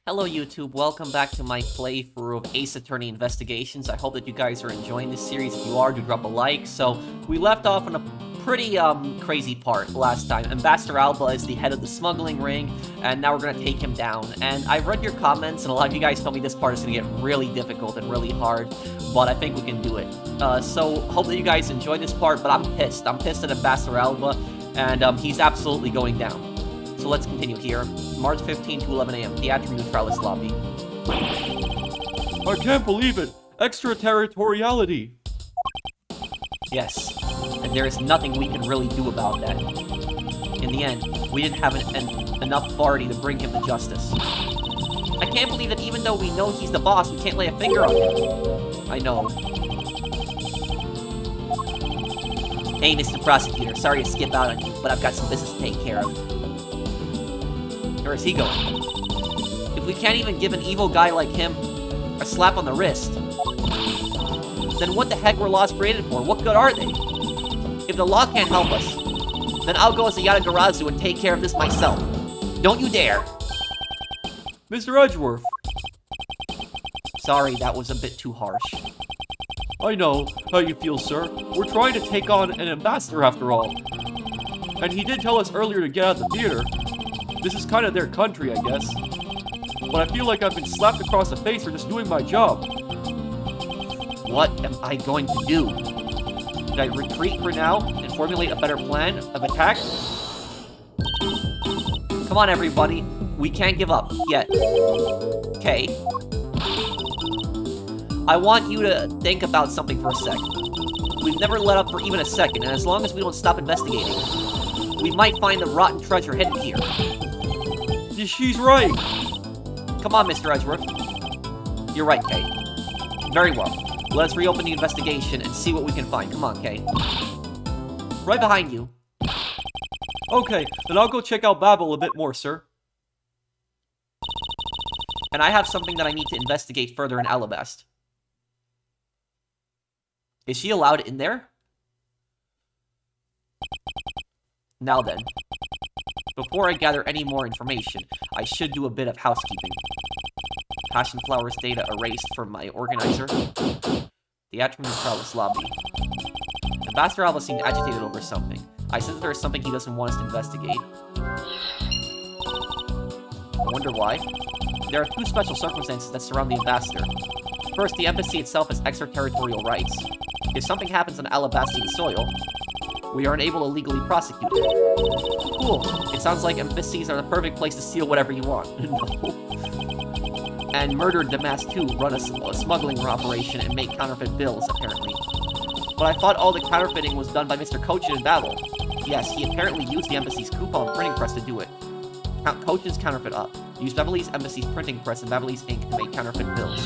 Hello YouTube, welcome back to my playthrough of Ace Attorney Investigations. I hope that you guys are enjoying this series. If you are, do drop a like. So, we left off on a pretty crazy part last time. Ambassador Alba is the head of the smuggling ring, and now we're gonna take him down. And I read your comments, and a lot of you guys told me this part is gonna get really difficult and really hard, but I think we can do it. So, hope that you guys enjoy this part, but I'm pissed. I'm pissed at Ambassador Alba, and he's absolutely going down. So let's continue here. March 15 to 11 a.m. Theatre Neutralis lobby. I can't believe it! Extraterritoriality! Yes, and there is nothing we can really do about that. In the end, we didn't have enough authority to bring him to justice. I can't believe that even though we know he's the boss, we can't lay a finger on him. I know. Hey, Mr. Prosecutor, sorry to skip out on you, but I've got some business to take care of. Where is he going? If we can't even give an evil guy like him a slap on the wrist, then what the heck were laws created for? What good are they? If the law can't help us, then I'll go as a Yatagarazu and take care of this myself. Don't you dare! Mr. Edgeworth! Sorry, that was a bit too harsh. I know how you feel, sir. We're trying to take on an ambassador after all. And he did tell us earlier to get out of the theater. This is kind of their country, I guess. But I feel like I've been slapped across the face for just doing my job. What am I going to do? Should I retreat for now and formulate a better plan of attack? Come on, everybody. We can't give up yet. Okay. I want you to think about something for a sec. We've never let up for even a second, and as long as we don't stop investigating, we might find the rotten treasure hidden here. She's right. Come on, Mr. Edgeworth. You're right, Kay. Very well. Let's reopen the investigation and see what we can find. Come on, Kay. Right behind you. Okay, then I'll go check out Babel a bit more, sir. And I have something that I need to investigate further in Alabast. Is she allowed in there? Now then. Before I gather any more information, I should do a bit of housekeeping. Passion Flower's data erased from my organizer. Theatre Neutralis lobby. Ambassador Alba seemed agitated over something. I sense there is something he doesn't want us to investigate. I wonder why. There are two special circumstances that surround the ambassador. First, the embassy itself has extraterritorial rights. If something happens on Alabastian soil, we are unable to legally prosecute it. Cool. It sounds like embassies are the perfect place to steal whatever you want. No. And Murdered the Mask 2 run a smuggling operation and make counterfeit bills, apparently. But I thought all the counterfeiting was done by Mr. Cochin in Babel. Yes, he apparently used the embassy's coupon printing press to do it. Cochin's counterfeit up. Used Babelese embassy's printing press and Babelese ink to make counterfeit bills.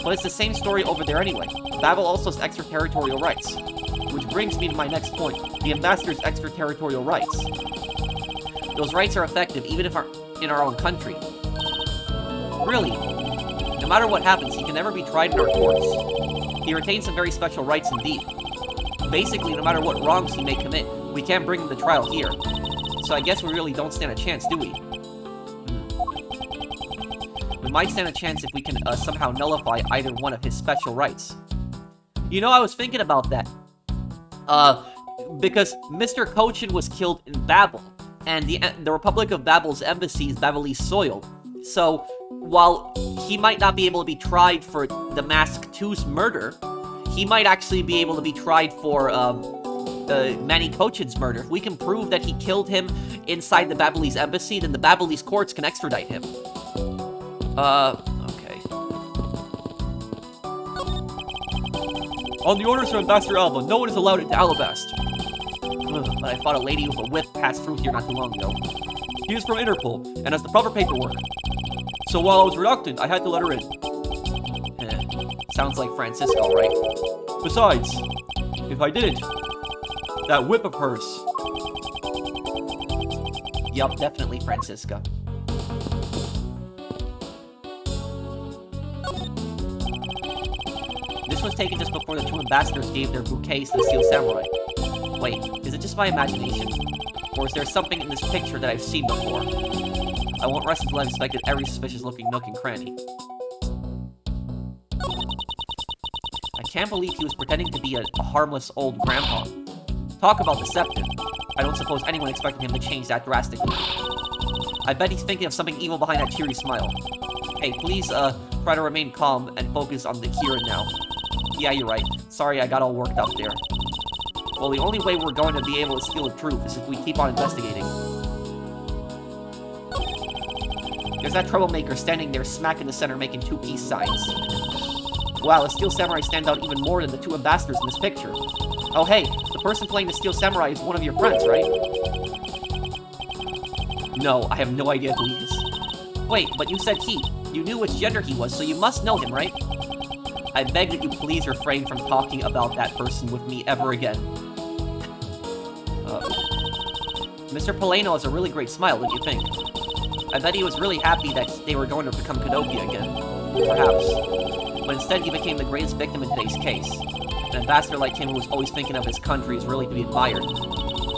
But it's the same story over there anyway. Babel also has extraterritorial rights. Which brings me to my next point, the ambassador's extraterritorial rights. Those rights are effective even if in our own country. Really, no matter what happens, he can never be tried in our courts. He retains some very special rights indeed. Basically, no matter what wrongs he may commit, we can't bring him to trial here. So I guess we really don't stand a chance, do we? We might stand a chance if we can somehow nullify either one of his special rights. You know, I was thinking about that. Because Mr. Cochin was killed in Babel, and the Republic of Babel's embassy is Babelese soil. So, while he might not be able to be tried for the Mask 2's murder, he might actually be able to be tried for, Manny Cochin's murder. If we can prove that he killed him inside the Babelese embassy, then the Babelese courts can extradite him. Okay. On the orders of Ambassador Alba, no one is allowed into Alabast. But I thought a lady with a whip passed through here not too long ago. He is from Interpol, and has the proper paperwork. So while I was reluctant, I had to let her in. Sounds like Francisco, right? Besides, if I didn't, that whip of hers. Yup, definitely Francisca. This was taken just before the two ambassadors gave their bouquets to the Steel Samurai. Wait, is it just my imagination? Or is there something in this picture that I've seen before? I won't rest until I've inspected every suspicious-looking nook and cranny. I can't believe he was pretending to be a harmless old grandpa. Talk about deceptive. I don't suppose anyone expected him to change that drastically. I bet he's thinking of something evil behind that cheery smile. Hey, please, try to remain calm and focus on the here and now. Yeah, you're right. Sorry I got all worked up there. Well, the only way we're going to be able to steal the truth is if we keep on investigating. There's that troublemaker standing there smack in the center making two peace signs. Wow, the Steel Samurai stands out even more than the two ambassadors in this picture. Oh hey, the person playing the Steel Samurai is one of your friends, right? No, I have no idea who he is. Wait, but you said he. You knew which gender he was, so you must know him, right? I beg that you please refrain from talking about that person with me ever again. Mr. Polano has a really great smile, don't you think? I bet he was really happy that they were going to become Kanopia again. Perhaps. But instead he became the greatest victim in today's case. An ambassador like him who was always thinking of his country is really to be admired.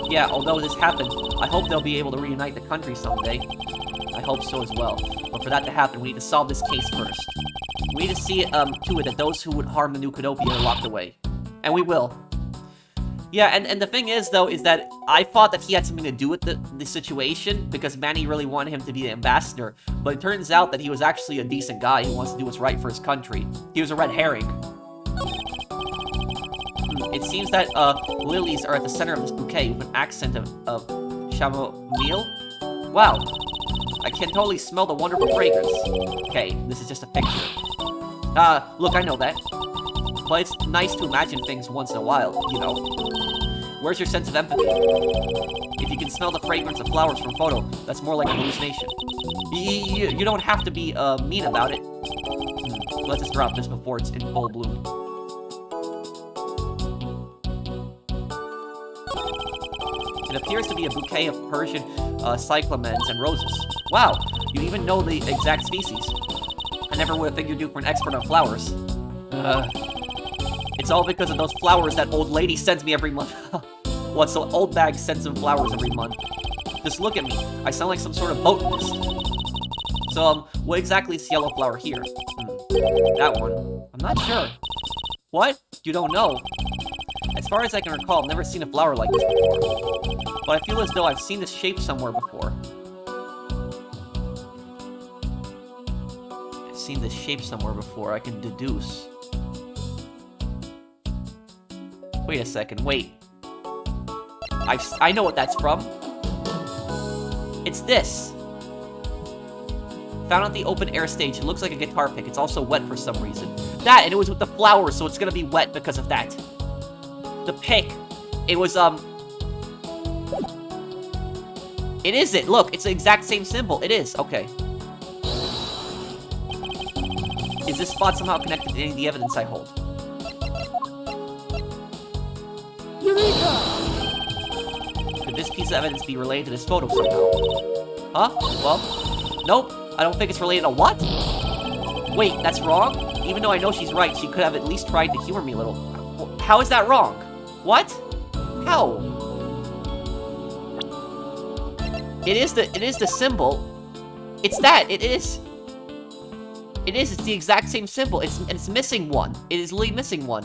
Yeah, although this happened, I hope they'll be able to reunite the country someday. I hope so as well. But for that to happen, we need to solve this case first. We need to see to it that those who would harm the new Kanopia are locked away. And we will. Yeah, and the thing is, though, is that I thought that he had something to do with the situation, because Manny really wanted him to be the ambassador, but it turns out that he was actually a decent guy who wants to do what's right for his country. He was a red herring. It seems that, lilies are at the center of this bouquet with an accent of chamomile? Wow. I can totally smell the wonderful fragrance. Okay, this is just a picture. Look, I know that. But it's nice to imagine things once in a while, you know. Where's your sense of empathy? If you can smell the fragrance of flowers from photo, that's more like a hallucination. You don't have to be, mean about it. Let's just drop this before it's in full bloom. It appears to be a bouquet of Persian cyclamens and roses. Wow, you even know the exact species. I never would have figured you were an expert on flowers. It's all because of those flowers that old lady sends me every month. What's so old bag sends some flowers every month? Just look at me. I sound like some sort of botanist. So, what exactly is yellow flower here? That one. I'm not sure. What? You don't know? As far as I can recall, I've never seen a flower like this before. But I feel as though I've seen this shape somewhere before. I've seen this shape somewhere before, I can deduce. Wait a second, wait. I know what that's from. It's this. Found at the open air stage. It looks like a guitar pick. It's also wet for some reason. That, and it was with the flowers, so it's gonna be wet because of that. The pick. It was, It is it. Look, it's the exact same symbol. It is. Okay. Is this spot somehow connected to any of the evidence I hold? Eureka! Could this piece of evidence be related to this photo somehow? Huh? Well, nope. I don't think it's related to what? Wait, that's wrong? Even though I know she's right, she could have at least tried to humor me a little. How is that wrong? What? How? It is the symbol. It's that. It is. It's the exact same symbol. It's missing one. It is literally missing one.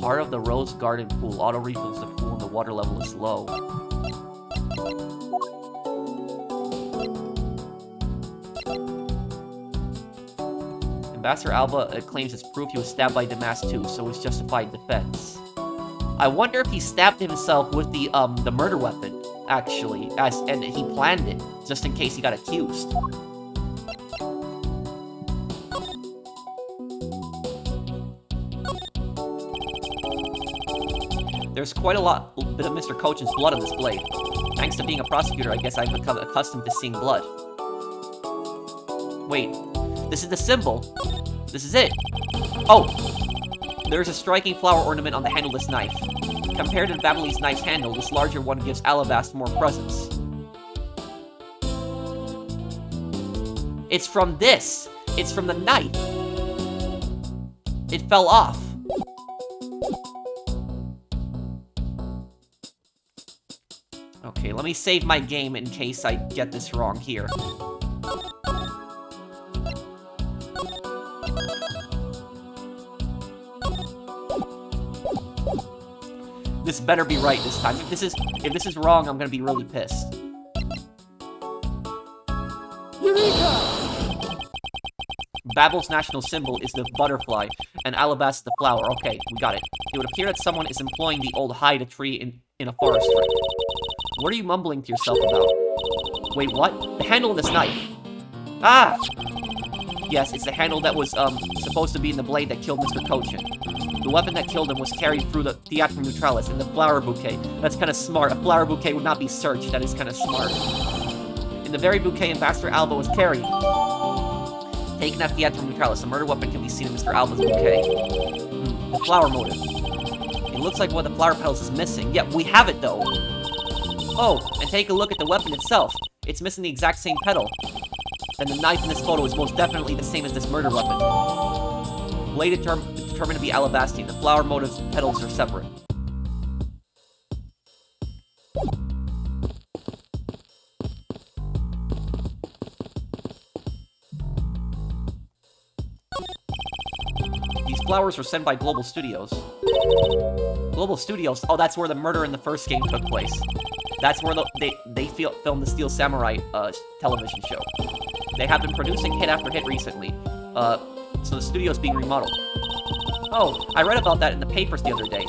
Part of the rose garden pool. Auto refills the pool and the water level is low. Ambassador Alba claims it's proof he was stabbed by Damas too, so it's justified defense. I wonder if he stabbed himself with the murder weapon, actually, and he planned it, just in case he got accused. There's quite a bit of Mr. Cochin's blood on this blade. Thanks to being a prosecutor, I guess I've become accustomed to seeing blood. Wait, this is the symbol. This is it. Oh! There's a striking flower ornament on the handle of this knife. Compared to Babilee's knife's handle, this larger one gives Alabast more presence. It's from this! It's from the knife! It fell off. Okay, let me save my game in case I get this wrong here. This better be right this time. If this is wrong, I'm gonna be really pissed. Eureka! Babel's national symbol is the butterfly, and Alabasta the flower. Okay, we got it. It would appear that someone is employing the old hide tree in a forest strip. What are you mumbling to yourself about? Wait, what? The handle of this knife. Ah! Yes, it's the handle that was, supposed to be in the blade that killed Mr. Cochin. The weapon that killed him was carried through the Theatrum Neutralis in the flower bouquet. That's kind of smart. A flower bouquet would not be searched. That is kind of smart. In the very bouquet Ambassador Alba was carrying. Taken at Theatrum Neutralis, a murder weapon can be seen in Mr. Alba's bouquet. The flower motive. It looks like one of the flower petals is missing. Yeah, we have it, though. Oh, and take a look at the weapon itself. It's missing the exact same petal. And the knife in this photo is most definitely the same as this murder weapon. Blade determined to be Alabastine. The flower motive's petals are separate. These flowers were sent by Global Studios. Global Studios? Oh, that's where the murder in the first game took place. That's where they filmed the Steel Samurai television show. They have been producing hit after hit recently, so the studio's being remodeled. Oh, I read about that in the papers the other day.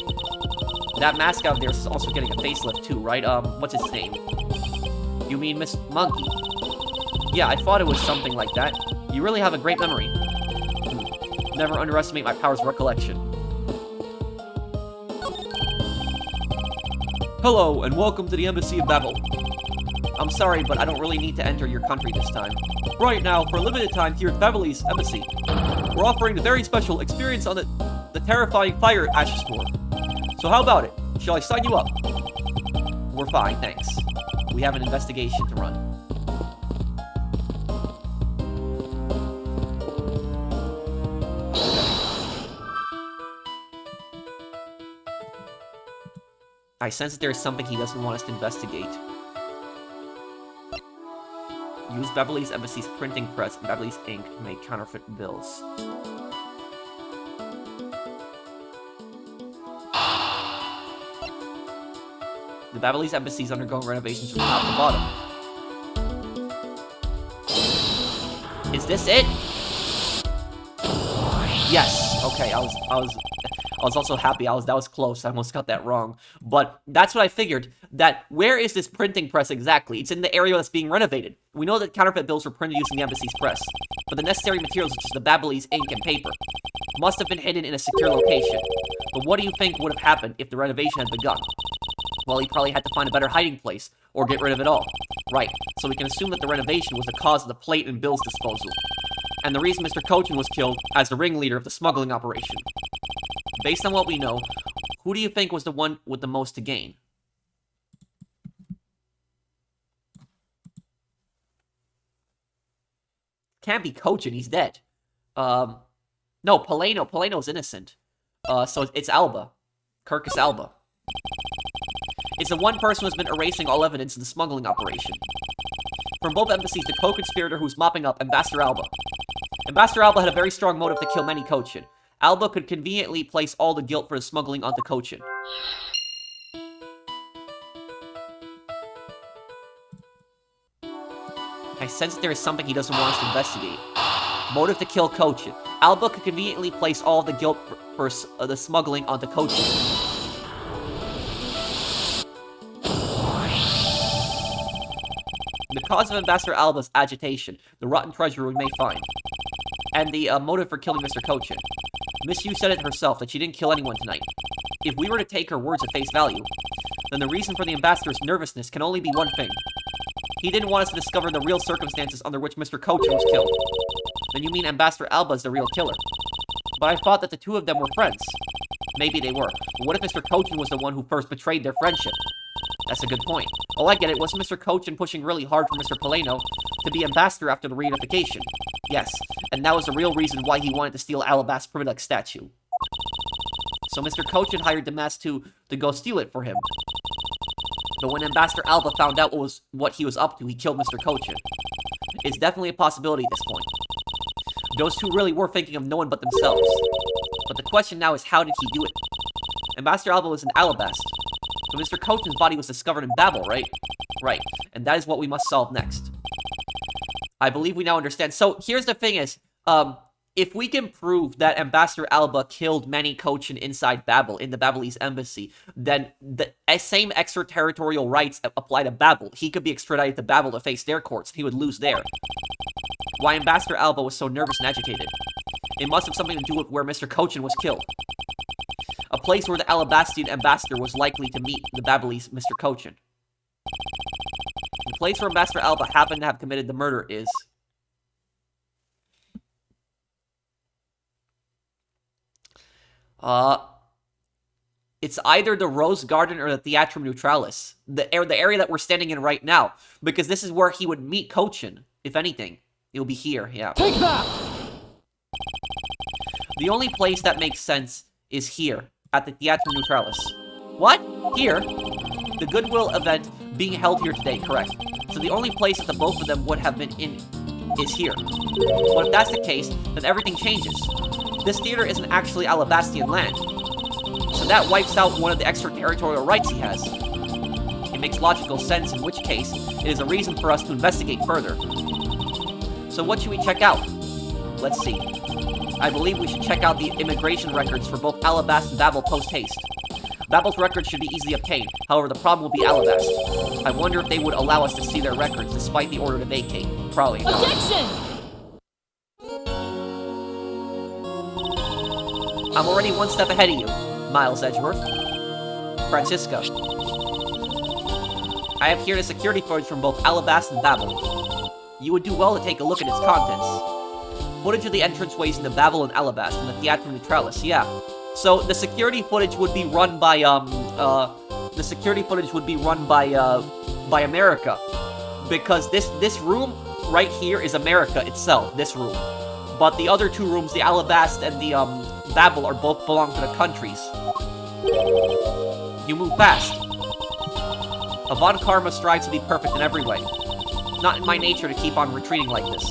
That mascot there is also getting a facelift too, right? What's his name? You mean Miss Monkey? Yeah, I thought it was something like that. You really have a great memory. Never underestimate my powers of recollection. Hello, and welcome to the Embassy of Babel. I'm sorry, but I don't really need to enter your country this time. Right now, for a limited time here at Beverly's Embassy, we're offering the very special experience on the terrifying fire ashes tour. So how about it? Shall I sign you up? We're fine, thanks. We have an investigation to run. I sense that there is something he doesn't want us to investigate. Use Beverly's Embassy's printing press and Beverly's ink to make counterfeit bills. The Beverly's Embassy is undergoing renovations from top to bottom. Is this it? Yes. Okay, I was also happy. That was close. I almost got that wrong. But that's what I figured. That where is this printing press exactly? It's in the area that's being renovated. We know that counterfeit bills were printed using the embassy's press, but the necessary materials, such as the Babyliss ink and paper, must have been hidden in a secure location. But what do you think would have happened if the renovation had begun? Well, he probably had to find a better hiding place, or get rid of it all. Right, so we can assume that the renovation was the cause of the plate and bills disposal, and the reason Mr. Cochin was killed as the ringleader of the smuggling operation. Based on what we know, who do you think was the one with the most to gain? Can't be Cochin, he's dead. No, Poleno. Poleno's innocent. So it's Alba. Kirkus Alba. It's the one person who's been erasing all evidence in the smuggling operation. From both embassies, the co-conspirator who's mopping up Ambassador Alba. Ambassador Alba had a very strong motive to kill many Cochin. Alba could conveniently place all the guilt for the smuggling onto Cochin. I sense that there is something he doesn't want us to investigate. Motive to kill Cochin. Alba could conveniently place all the guilt for the smuggling onto Cochin. The cause of Ambassador Alba's agitation, the rotten treasure we may find, and the motive for killing Mr. Cochin. Miss Yu said it herself that she didn't kill anyone tonight. If we were to take her words at face value, then the reason for the ambassador's nervousness can only be one thing. He didn't want us to discover the real circumstances under which Mr. Cochin was killed. Then you mean Ambassador Alba is the real killer. But I thought that the two of them were friends. Maybe they were, but what if Mr. Cochin was the one who first betrayed their friendship? That's a good point. Oh, I get it. Wasn't Mr. Cochin pushing really hard for Mr. Poleno to be ambassador after the reunification? Yes, and that was the real reason why he wanted to steal Alabast's Privilex statue. So Mr. Cochin hired the mask to go steal it for him. But when Ambassador Alba found out what he was up to, he killed Mr. Cochin. It's definitely a possibility at this point. Those two really were thinking of no one but themselves. But the question now is, how did he do it? Ambassador Alba was in Alabast, but Mr. Cochin's body was discovered in Babel, right? Right, and that is what we must solve next. I believe we now understand. So here's the thing is, if we can prove that Ambassador Alba killed Manny Cochin inside Babel, in the Babelese embassy, then the same extraterritorial rights apply to Babel. He could be extradited to Babel to face their courts, and he would lose there. Why Ambassador Alba was so nervous and agitated? It must have something to do with where Mr. Cochin was killed. A place where the Alabastian ambassador was likely to meet the Babelese Mr. Cochin. The place where Ambassador Alba happened to have committed the murder is... It's either the Rose Garden or the Theatrum Neutralis. The area that we're standing in right now. Because this is where he would meet Cochin, if anything. It'll be here, yeah. Take that! The only place that makes sense is here, at the Theatrum Neutralis. What? Here? The Goodwill event being held here today, correct. So the only place that the both of them would have been in is here. But if that's the case, then everything changes. This theater isn't actually Alabastian land. So that wipes out one of the extraterritorial rights he has. It makes logical sense, in which case, it is a reason for us to investigate further. So what should we check out? Let's see. I believe we should check out the immigration records for both Alabast and Babel post-haste. Babel's records should be easily obtained, however the problem will be Alabast. I wonder if they would allow us to see their records despite the order to vacate. Probably not. Objection! I'm already one step ahead of you, Miles Edgeworth. Francisco. I have here the security footage from both Alabast and Babel. You would do well to take a look at its contents. Footage of the entranceways into Babel and Alabast and the Theatrum Neutralis, yeah. So the security footage would be run by by America, because this room right here is America itself. This room, but the other two rooms, the Alabast and the Babel, are both belong to the countries. You move fast. Avant Karma strives to be perfect in every way. It's not in my nature to keep on retreating like this.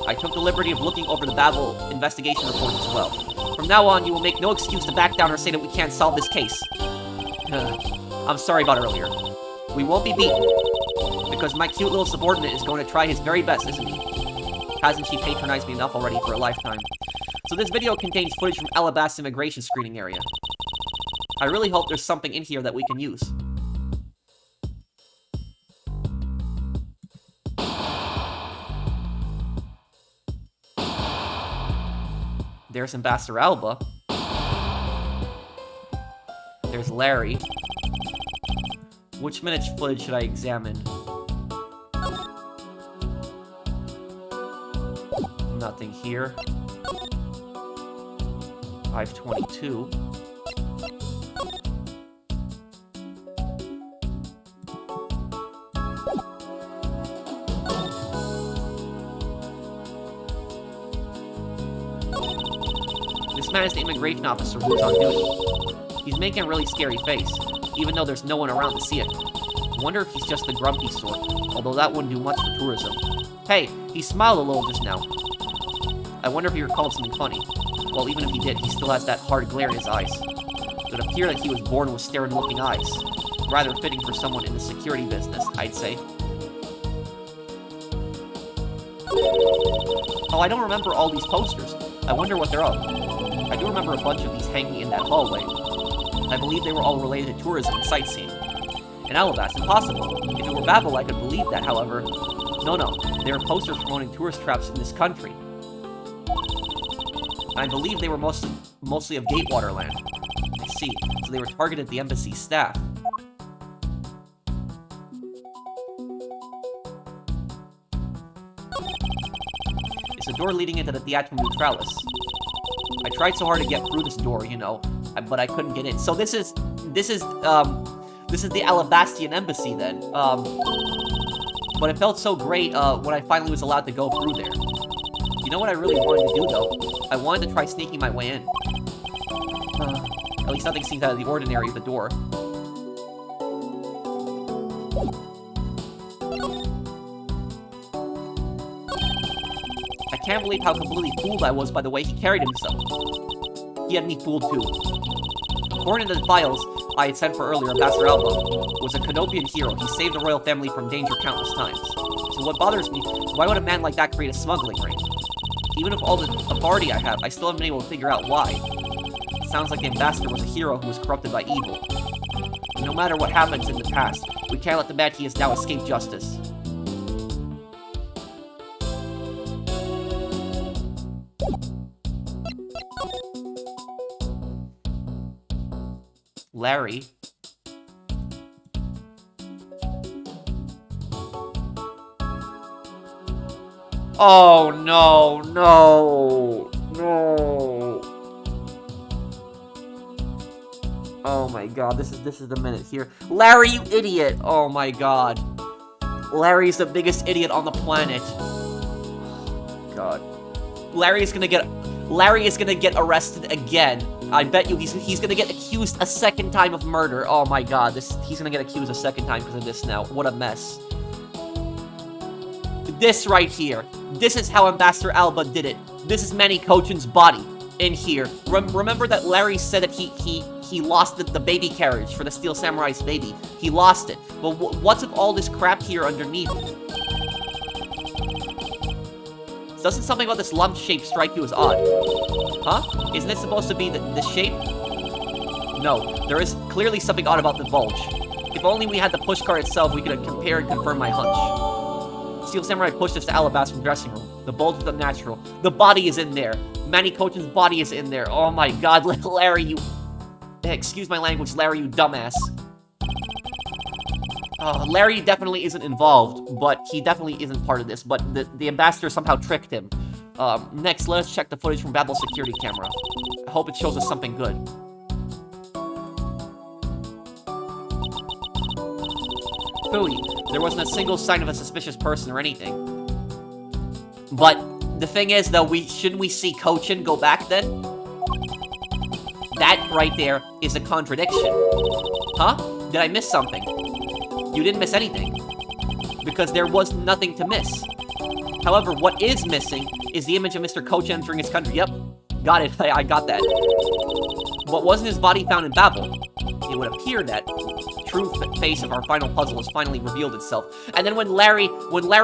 I took the liberty of looking over the Babel investigation reports as well. From now on, you will make no excuse to back down or say that we can't solve this case. I'm sorry about earlier. We won't be beaten, because my cute little subordinate is going to try his very best, isn't he? Hasn't she patronized me enough already for a lifetime? So this video contains footage from Alabast's immigration screening area. I really hope there's something in here that we can use. There's Ambassador Alba. There's Larry. Which minute footage should I examine? Nothing here. 522. This man is the immigration officer who's on duty. He's making a really scary face, even though there's no one around to see it. I wonder if he's just the grumpy sort, although that wouldn't do much for tourism. Hey, he smiled a little just now. I wonder if he recalled something funny. Well, even if he did, he still has that hard glare in his eyes. It would appear that he was born with stern-looking eyes. Rather fitting for someone in the security business, I'd say. Oh, I don't remember all these posters. I wonder what they're of. I do remember a bunch of these hanging in that hallway. I believe they were all related to tourism and sightseeing. In Alabast, impossible. If it were Babel, I could believe that, however. No, they were posters promoting tourist traps in this country. I believe they were mostly of Gatewater land. I see, so they were targeted at the embassy staff. It's a door leading into the Theatrum Neutralis. I tried so hard to get through this door, you know, but I couldn't get in. So this is the Alabastian embassy then. But it felt so great when I finally was allowed to go through there. You know what I really wanted to do, though? I wanted to try sneaking my way in. At least nothing seems out of the ordinary at the door. I can't believe how completely fooled I was by the way he carried himself. He had me fooled too. According to the files I had sent for earlier, Ambassador Alba was a Canopian hero. He saved the royal family from danger countless times. So what bothers me, why would a man like that create a smuggling ring? Even with all the authority I have, I still haven't been able to figure out why. It sounds like the Ambassador was a hero who was corrupted by evil. No matter what happens in the past, we can't let the man he is now escape justice. Larry. Oh no, no, no. Oh my god, this is the minute here. Larry, you idiot! Oh my god. Larry's the biggest idiot on the planet. God. Larry is gonna get arrested again. I bet you he's gonna get accused a second time of murder. Oh my god, he's gonna get accused a second time because of this now. What a mess. This right here. This is how Ambassador Alba did it. This is Manny Kochan's body in here. Remember that Larry said that he lost the baby carriage for the Steel Samurai's baby. He lost it. Well, what's with all this crap here underneath? Doesn't something about this lump shape strike you as odd? Huh? Isn't it supposed to be the shape? No, there is clearly something odd about the bulge. If only we had the pushcart itself, we could compare and confirm my hunch. Steel Samurai pushed us to Alabaster's dressing room. The bulge was unnatural. The body is in there. Manny Kochan's body is in there. Oh my god, Larry, you... Excuse my language, Larry, you dumbass. Larry definitely isn't involved, but he definitely isn't part of this. But the ambassador somehow tricked him. Next, let us check the footage from Babel's security camera. I hope it shows us something good. Phooey, there wasn't a single sign of a suspicious person or anything. But the thing is, though, shouldn't we see Kochan go back then? That right there is a contradiction. Huh? Did I miss something? You didn't miss anything. Because there was nothing to miss. However, what is missing is the image of Mr. Kochan entering his country. Yep, got it. I got that. But wasn't his body found in Babel? It would appear that true face of our final puzzle has finally revealed itself. And then when Larry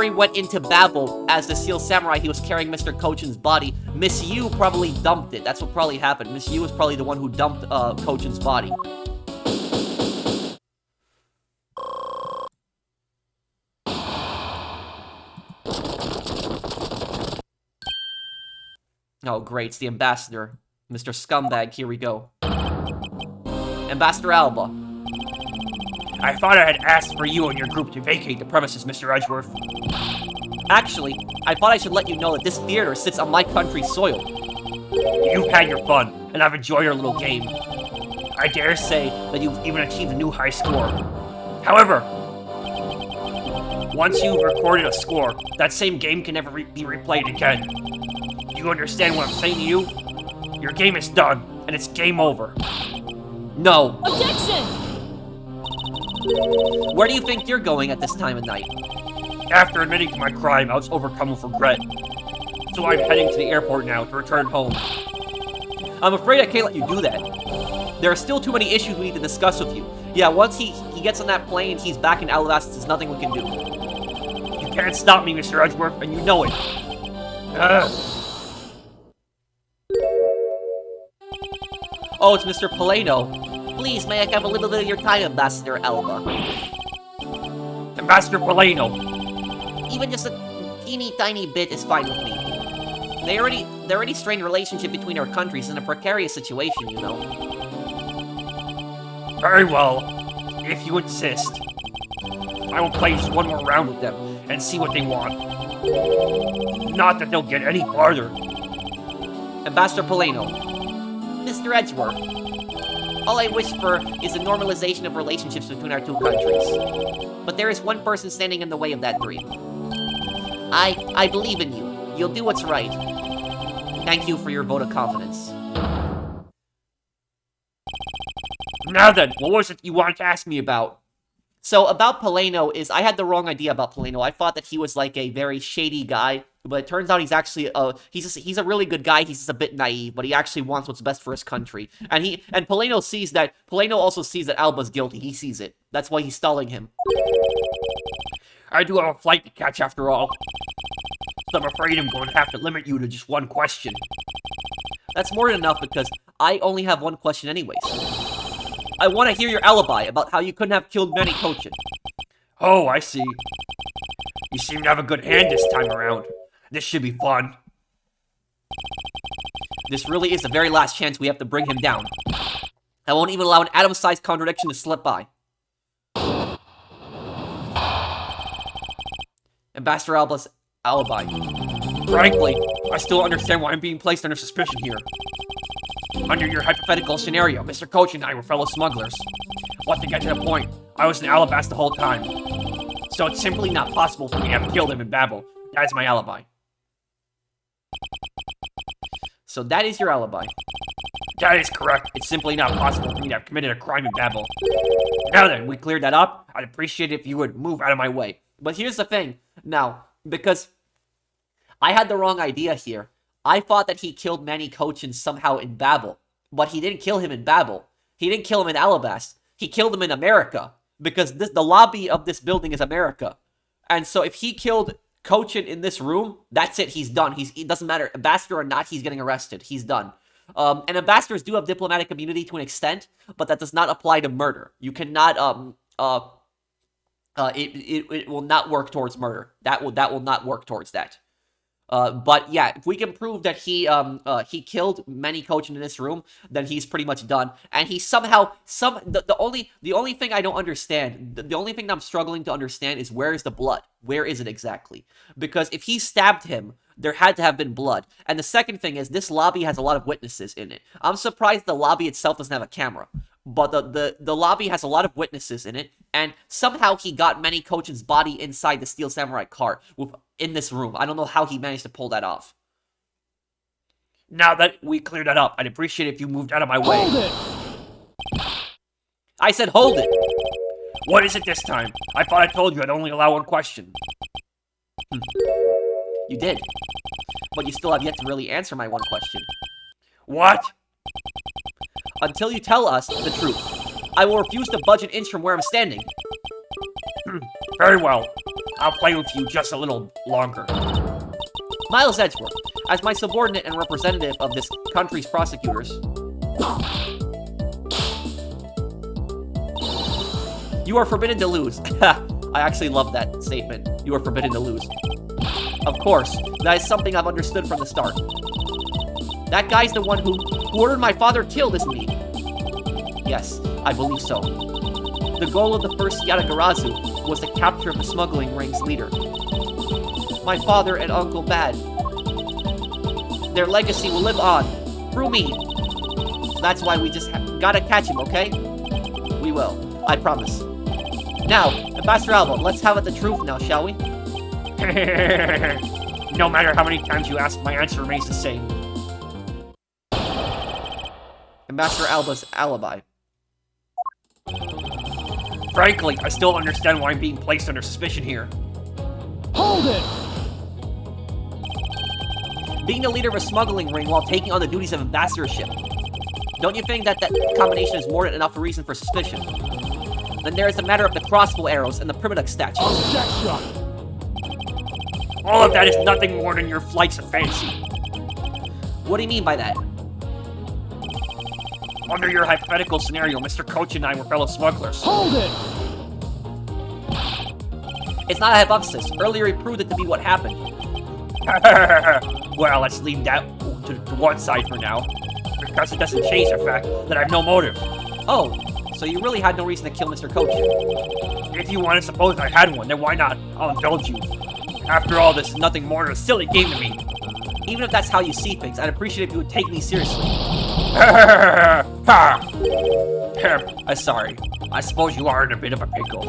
went into Babel as the Steel Samurai, he was carrying Mr. Kochan's body. Miss Yu probably dumped it. That's what probably happened. Miss Yu was probably the one who dumped Kochan's body. Oh, great. It's the ambassador. Mr. Scumbag, here we go. Ambassador Alba. I thought I had asked for you and your group to vacate the premises, Mr. Edgeworth. Actually, I thought I should let you know that this theater sits on my country's soil. You've had your fun, and I've enjoyed your little game. I dare say that you've even achieved a new high score. However, once you've recorded a score, that same game can never be replayed again. Do you understand what I'm saying to you? Your game is done, and it's game over. No. Objection! Where do you think you're going at this time of night? After admitting to my crime, I was overcome with regret. So I'm heading to the airport now to return home. I'm afraid I can't let you do that. There are still too many issues we need to discuss with you. Yeah, once he gets on that plane, he's back in Alabasta, there's nothing we can do. You can't stop me, Mr. Edgeworth, and you know it. Oh, it's Mr. Polano. Please, may I have a little bit of your time, Ambassador Alba? Ambassador Polano. Even just a teeny tiny bit is fine with me. The already strained relationship between our countries is in a precarious situation, you know. Very well, if you insist. I will play just one more round with them and see what they want. Not that they'll get any farther. Ambassador Polano. Mr. Edgeworth. All I wish for is a normalization of relationships between our two countries. But there is one person standing in the way of that dream. I believe in you. You'll do what's right. Thank you for your vote of confidence. Now then, what was it you wanted to ask me about? So, about Poleno is, I had the wrong idea about Poleno. I thought that he was like a very shady guy, but it turns out he's actually, he's a really good guy. He's just a bit naive, but he actually wants what's best for his country. And Poleno also sees that Alba's guilty. He sees it. That's why he's stalling him. I do have a flight to catch after all. So I'm afraid I'm going to have to limit you to just one question. That's more than enough because I only have one question anyways. I want to hear your alibi about how you couldn't have killed Manny Kochin. Oh, I see. You seem to have a good hand this time around. This should be fun. This really is the very last chance we have to bring him down. I won't even allow an atom-sized contradiction to slip by. Ambassador Alba's alibi. Frankly, I still don't understand why I'm being placed under suspicion here. Under your hypothetical scenario, Mr. Kochin and I were fellow smugglers. What to get to the point, I was in Alabasta the whole time. So it's simply not possible for me to have killed him in Babel. That's my alibi. So that is your alibi. That is correct. It's simply not possible for me to have committed a crime in Babel. Now then, we cleared that up. I'd appreciate it if you would move out of my way. But here's the thing. Now, because I had the wrong idea here. I thought that he killed Manny Kochin somehow in Babel. But he didn't kill him in Babel. He didn't kill him in Alabasta. He killed him in America. Because the lobby of this building is America. And so if he killed Kochin in this room, that's it. He's done. It doesn't matter, ambassador or not, he's getting arrested. He's done. And ambassadors do have diplomatic immunity to an extent, but that does not apply to murder. You cannot, it will not work towards murder. That will not work towards that. But yeah, if we can prove that he killed Manny Kochin in this room, then he's pretty much done. And he somehow, the only thing I don't understand, the only thing that I'm struggling to understand is where is the blood? Where is it exactly? Because if he stabbed him, there had to have been blood. And the second thing is, this lobby has a lot of witnesses in it. I'm surprised the lobby itself doesn't have a camera. But the lobby has a lot of witnesses in it, and somehow he got Manny Kochin's body inside the Steel Samurai cart in this room. I don't know how he managed to pull that off. Now that we cleared that up, I'd appreciate it if you moved out of my way. Hold it! I said hold it! What is it this time? I thought I told you I'd only allow one question. You did. But you still have yet to really answer my one question. What? Until you tell us the truth, I will refuse to budge an inch from where I'm standing. Very well. I'll play with you just a little longer. Miles Edgeworth, as my subordinate and representative of this country's prosecutors, you are forbidden to lose. I actually love that statement. You are forbidden to lose. Of course, that is something I've understood from the start. That guy's the one who ordered my father killed, isn't he? Yes, I believe so. The goal of the first Yatagarazu was the capture of the smuggling ring's leader. My father and Uncle Bad. Their legacy will live on, through me. That's why we just gotta catch him, okay? We will, I promise. Now, Ambassador Alba, let's have it the truth now, shall we? No matter how many times you ask, my answer remains the same. Ambassador Alba's alibi. Frankly, I still don't understand why I'm being placed under suspicion here. Hold it! Being the leader of a smuggling ring while taking on the duties of ambassadorship. Don't you think that combination is more than enough reason for suspicion? Then there is the matter of the crossbow arrows and the primitive statue. Objection! All of that is nothing more than your flights of fancy. What do you mean by that? Under your hypothetical scenario, Mr. Kochin and I were fellow smugglers. Hold it! It's not a hypothesis. Earlier he proved it to be what happened. Well, let's leave that to one side for now, because it doesn't change the fact that I have no motive. Oh, so you really had no reason to kill Mr. Kochin. If you want to suppose I had one, then why not? I'll indulge you. After all, this is nothing more than a silly game to me. Even if that's how you see things, I'd appreciate if you would take me seriously. Sorry. I suppose you are in a bit of a pickle.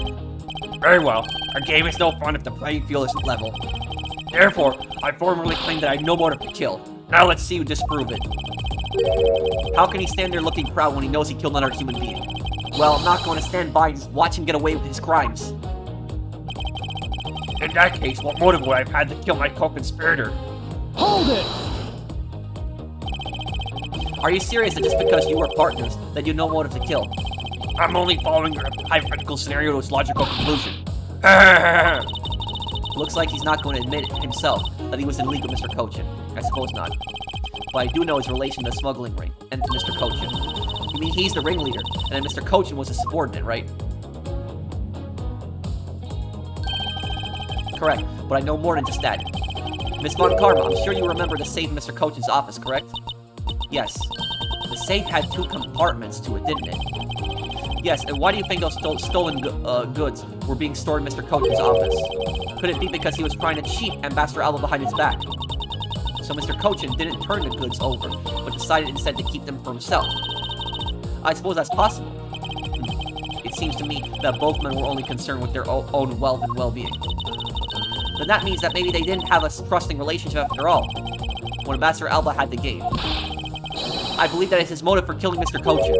Very well. Our game is no fun if the playing field isn't level. Therefore, I formally claim that I had no motive to kill. Now let's see you disprove it. How can he stand there looking proud when he knows he killed another human being? Well, I'm not going to stand by and just watch him get away with his crimes. In that case, what motive would I have had to kill my co-conspirator? Hold it! Are you serious that just because you were partners, that you had no motive to kill? I'm only following your hypothetical scenario to its logical conclusion. Looks like he's not going to admit himself that he was in league with Mr. Cochin. I suppose not. But I do know his relation to the smuggling ring, and to Mr. Cochin. You mean he's the ringleader, and then Mr. Cochin was a subordinate, right? Correct, but I know more than just that. Miss Von Karma, I'm sure you remember the safe in Mr. Cochin's office, correct? Yes. The safe had 2 compartments to it, didn't it? Yes, and why do you think those stolen goods were being stored in Mr. Cochin's office? Could it be because he was trying to cheat Ambassador Alba behind his back? So Mr. Cochin didn't turn the goods over, but decided instead to keep them for himself. I suppose that's possible. It seems to me that both men were only concerned with their own wealth and well-being. Then that means that maybe they didn't have a trusting relationship after all, when Ambassador Alba had the game. I believe that is his motive for killing Mr. Cochin.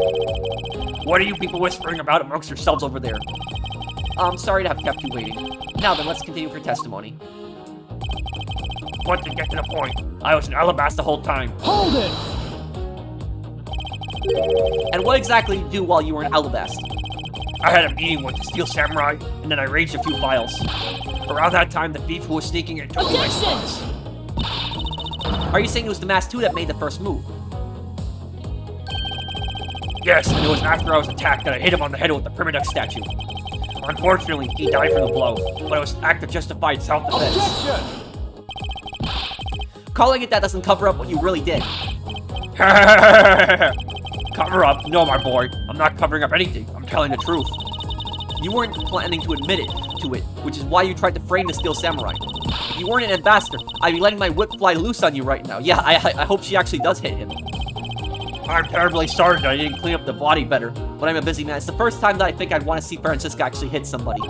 What are you people whispering about amongst yourselves over there? I'm sorry to have kept you waiting. Now then, let's continue for testimony. But to get to the point, I was in Alabasta the whole time. Hold it! And what exactly did you do while you were in Alabasta? I had a meeting with the Steel Samurai, and then I raided a few files. Around that time, the thief who was sneaking in took my spots. Are you saying it was the Mask 2 that made the first move? Yes, and it was after I was attacked that I hit him on the head with the Primidex statue. Unfortunately, he died from the blow, but it was an act of justified self-defense. Objection! Calling it that doesn't cover up what you really did. Cover up? No, my boy. I'm not covering up anything. I'm telling the truth. You weren't planning to admit it to it, which is why you tried to frame the Steel Samurai. If you weren't an ambassador, I'd be letting my whip fly loose on you right now. Yeah, I hope she actually does hit him. I'm terribly sorry that I didn't clean up the body better, but I'm a busy man. It's the first time that I think I'd want to see Francisca actually hit somebody.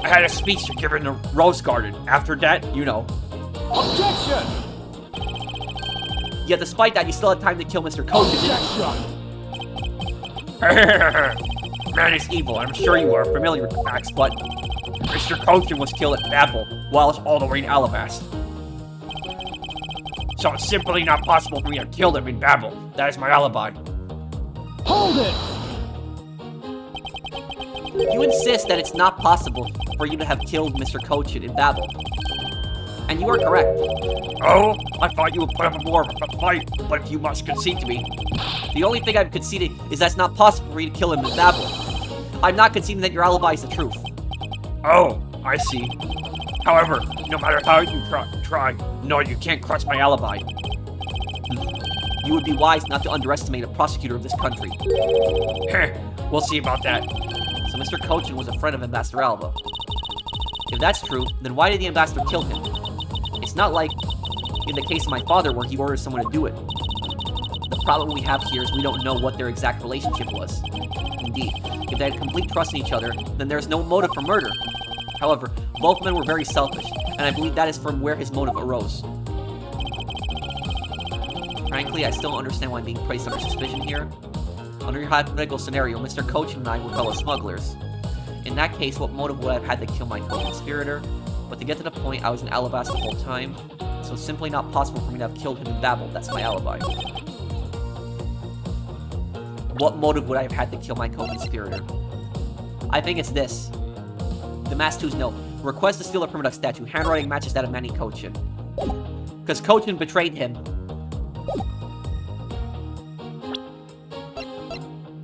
I had a speech to give her in the Rose Garden. After that, you know. Objection! Yet despite that, you still had time to kill Mr. Cochin, Objection! Man is evil, I'm sure you are familiar with the facts, but Mr. Cochin was killed at Babel while it's all the way in Alabasta. So it's simply not possible for me to have killed him in Babel. That is my alibi. Hold it! You insist that it's not possible for you to have killed Mr. Cochin in Babel. And you are correct. Oh? I thought you would put up more of a fight, but if you must concede to me. The only thing I'm conceding is that it's not possible for you to kill him in Babel. I'm not conceding that your alibi is the truth. Oh, I see. However, no matter how you try, no, you can't crush my alibi. You would be wise not to underestimate a prosecutor of this country. We'll see about that. So Mr. Cochin was a friend of Ambassador Alba. If that's true, then why did the ambassador kill him? It's not like in the case of my father where he orders someone to do it. The problem we have here is we don't know what their exact relationship was. Indeed, if they had complete trust in each other, then there's no motive for murder. However, both men were very selfish, and I believe that is from where his motive arose. Frankly, I still don't understand why I'm being placed under suspicion here. Under your hypothetical scenario, Mr. Cochin and I were fellow smugglers. In that case, what motive would I have had to kill my co-conspirator? But to get to the point, I was in Alabasta the whole time, so it's simply not possible for me to have killed him in Babel. That's my alibi. What motive would I have had to kill my co-conspirator? I think it's this. The Mask 2's note. Request to steal a Primidex statue. Handwriting matches that of Manny Cochin. Because Cochin betrayed him.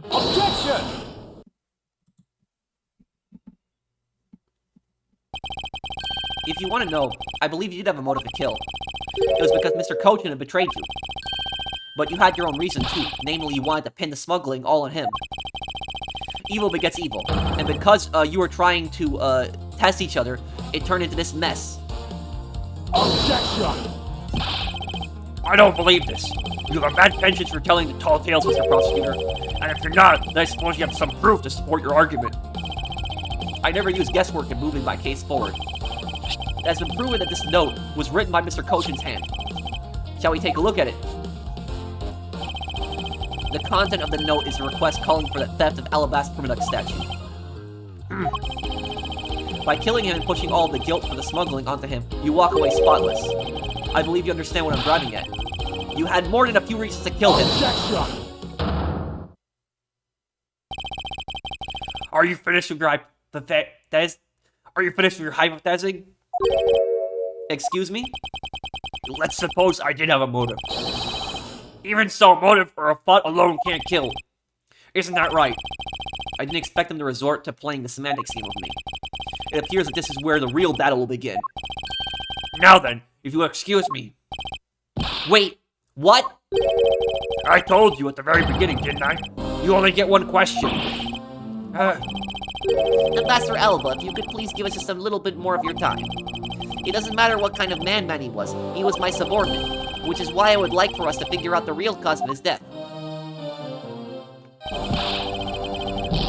Objection! If you want to know, I believe you did have a motive to kill. It was because Mr. Cochin had betrayed you. But you had your own reason too, namely you wanted to pin the smuggling all on him. Evil begets evil, and because you were trying to test each other, it turned into this mess. Objection! I don't believe this. You have a bad vengeance for telling the tall tales, Mr. Prosecutor. And if you're not, then I suppose you have some proof to support your argument. I never use guesswork in moving my case forward. It has been proven that this note was written by Mr. Kochin's hand. Shall we take a look at it? The content of the note is a request calling for the theft of Alabaster Primiduct statue. By killing him and pushing all of the guilt for the smuggling onto him, you walk away spotless. I believe you understand what I'm driving at. You had more than a few reasons to kill him. Objection! Are you finished with your Are you finished with your hypothesizing? Excuse me? Let's suppose I did have a motive. Even so, motive or a thought alone can't kill. Isn't that right? I didn't expect them to resort to playing the semantic scene with me. It appears that this is where the real battle will begin. Now then, if you'll excuse me. Wait, what? I told you at the very beginning, didn't I? You only get one question. Ambassador Alba, if you could please give us just a little bit more of your time. It doesn't matter what kind of man he was my subordinate, which is why I would like for us to figure out the real cause of his death.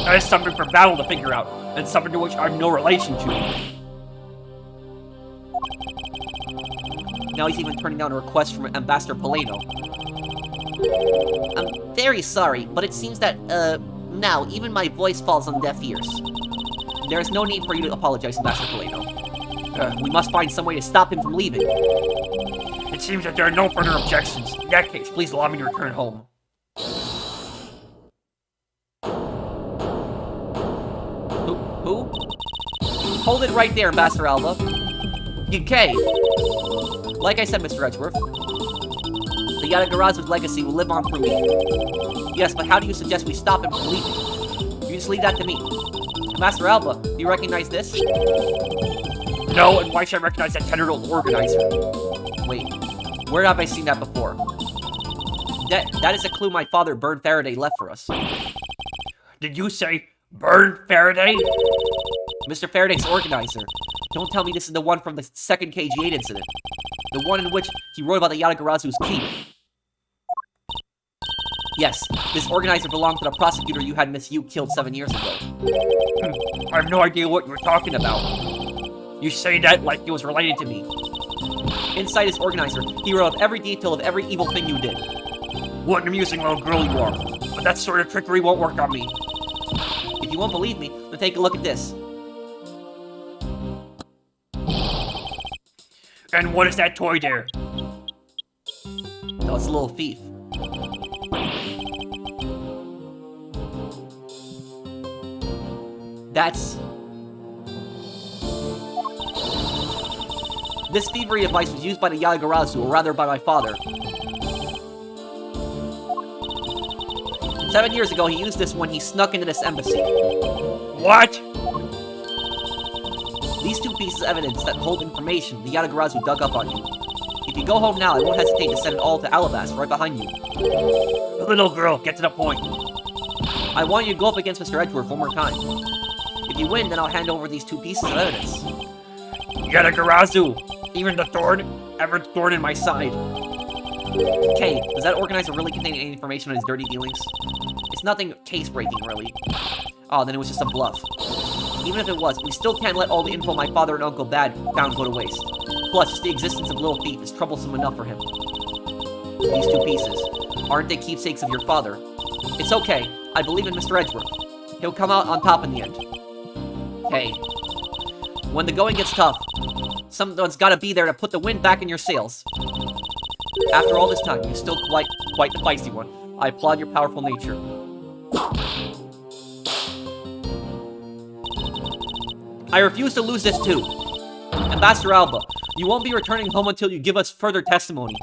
That is something for battle to figure out, and something to which I have no relation to. Now he's even turning down a request from Ambassador Polano. I'm very sorry, but it seems that, now even my voice falls on deaf ears. There is no need for you to apologize, Ambassador Polano. We must find some way to stop him from leaving. It seems that there are no further objections. In that case, please allow me to return home. Who? Hold it right there, Ambassador Alba. Okay. Like I said, Mr. Edgeworth, the Yatagarazu's legacy will live on through me. Yes, but how do you suggest we stop him from leaving? You just leave that to me. Ambassador Alba, do you recognize this? No, and why should I recognize that tender-old organizer? Wait, where have I seen that before? That is a clue my father, Bern Faraday, left for us. Did you say Bern Faraday? Mr. Faraday's organizer. Don't tell me this is the one from the second KG-8 incident. The one in which he wrote about the Yatagarazu's key. Yes, this organizer belonged to the prosecutor you had Miss Yu killed 7 years ago. I have no idea what you're talking about. You say that like it was related to me. Inside his organizer, he wrote up every detail of every evil thing you did. What an amusing little girl you are. But that sort of trickery won't work on me. If you won't believe me, then take a look at this. And what is that toy there? No, it's a little thief. This thievery device was used by the Yatagarazu, or rather by my father. 7 years ago, he used this when he snuck into this embassy. What? These two pieces of evidence that hold information the Yatagarazu dug up on you. If you go home now, I won't hesitate to send it all to Alabas right behind you. Little girl, get to the point. I want you to go up against Mr. Edgeworth one more time. If you win, then I'll hand over these two pieces of evidence. Yatagarazu, even the thorn, ever thorn in my side. Kay, does that organizer really contain any information on his dirty dealings? It's nothing case-breaking, really. Oh, then it was just a bluff. Even if it was, we still can't let all the info my father and Uncle Dad found go to waste. Plus, just the existence of Little Thief is troublesome enough for him. These two pieces, aren't they keepsakes of your father? It's okay, I believe in Mr. Edgeworth. He'll come out on top in the end. Hey, when the going gets tough, someone's gotta be there to put the wind back in your sails. After all this time, you're still quite the feisty one. I applaud your powerful nature. I refuse to lose this too. Ambassador Alba, you won't be returning home until you give us further testimony.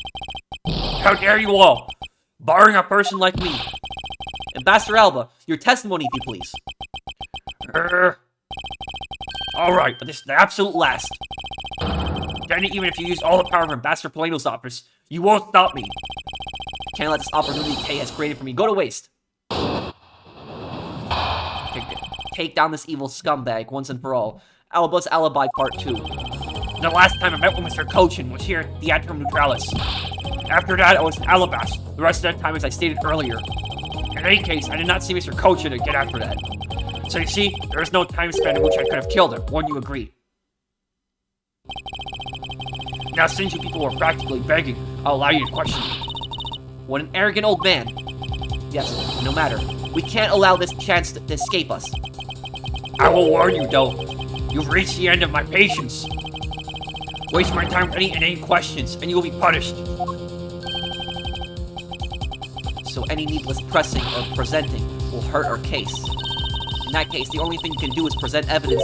How dare you all, barring a person like me. Ambassador Alba, your testimony, if you please. Alright, but this is the absolute last. Then even if you use all the power of Ambassador Polano's office, you won't stop me. Can't let this opportunity Kay has created for me go to waste. Take down this evil scumbag once and for all. Alba's Alibi Part 2. The last time I met with Mr. Kochin was here at the Atrium Neutralis. After that, I was in Alabas, the rest of that time as I stated earlier. In any case, I did not see Mr. Kochin again after that. So you see, there is no time span in which I could have killed him, wouldn't you agree? Now, since you people are practically begging, I'll allow you to question me. What an arrogant old man. Yes, no matter. We can't allow this chance to escape us. I will warn you, though. You've reached the end of my patience. Waste my time with any inane questions, and you will be punished. So any needless pressing or presenting will hurt our case. In that case, the only thing you can do is present evidence,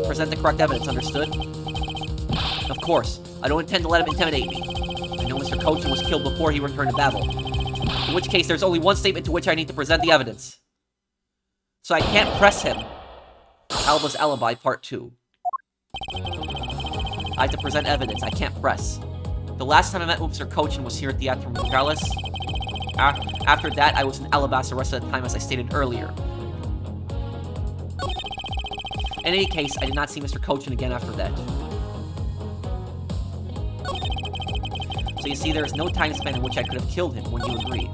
present the correct evidence, understood? Of course, I don't intend to let him intimidate me. I know Mr. Cochin was killed before he returned to Babel. In which case, there's only one statement to which I need to present the evidence. So I can't press him. Alba's Alibi, Part 2. I have to present evidence, I can't press. The last time I met Mr. Cochin was here at the Atrium Palace. After that, I was in Alabasta the rest of the time, as I stated earlier. In any case, I did not see Mr. Cochin again after that. So you see, there is no time span in which I could have killed him, when you agree.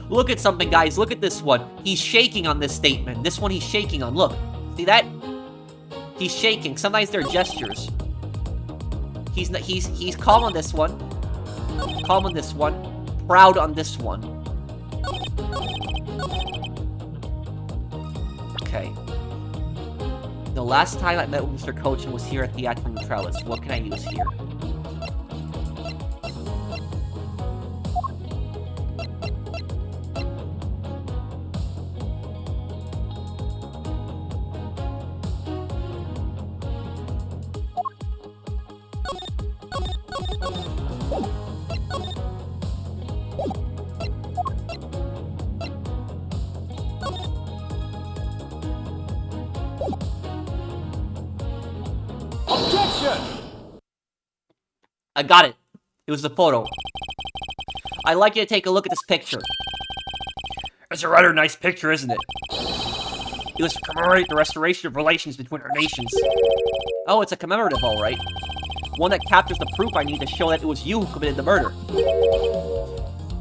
Look at something, guys. Look at this one. He's shaking on this statement. This one he's shaking on. Look. See that? He's shaking. Sometimes they're gestures. He's calm on this one. Calm on this one. Proud on this one. Okay. The last time I met with Mr. Cochin was here at the Atrium Neutralis. What can I use here? I got it. It was the photo. I'd like you to take a look at this picture. It's a rather nice picture, isn't it? It was to commemorate the restoration of relations between our nations. Oh, it's a commemorative, alright. One that captures the proof I need to show that it was you who committed the murder.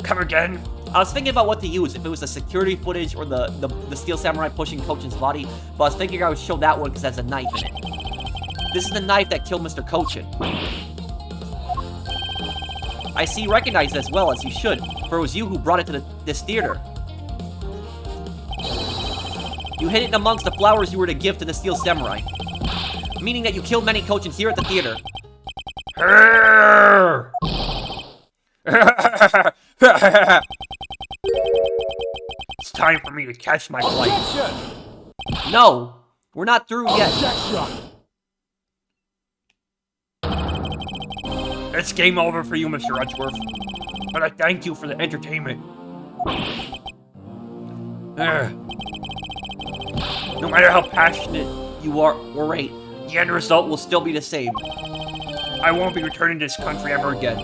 Come again? I was thinking about what to use, if it was the security footage or the Steel Samurai pushing Cochin's body, but I was thinking I would show that one because it has a knife in it. This is the knife that killed Mr. Cochin. I see you recognize it as well, as you should, for it was you who brought it to this theater. You hid it amongst the flowers you were to give to the Steel Samurai, meaning that you killed many Cochins here at the theater. It's time for me to catch my flight. No, we're not through yet. It's game over for you, Mr. Edgeworth. But I thank you for the entertainment. No matter how passionate You are orate. The end result will still be the same. I won't be returning to this country ever again.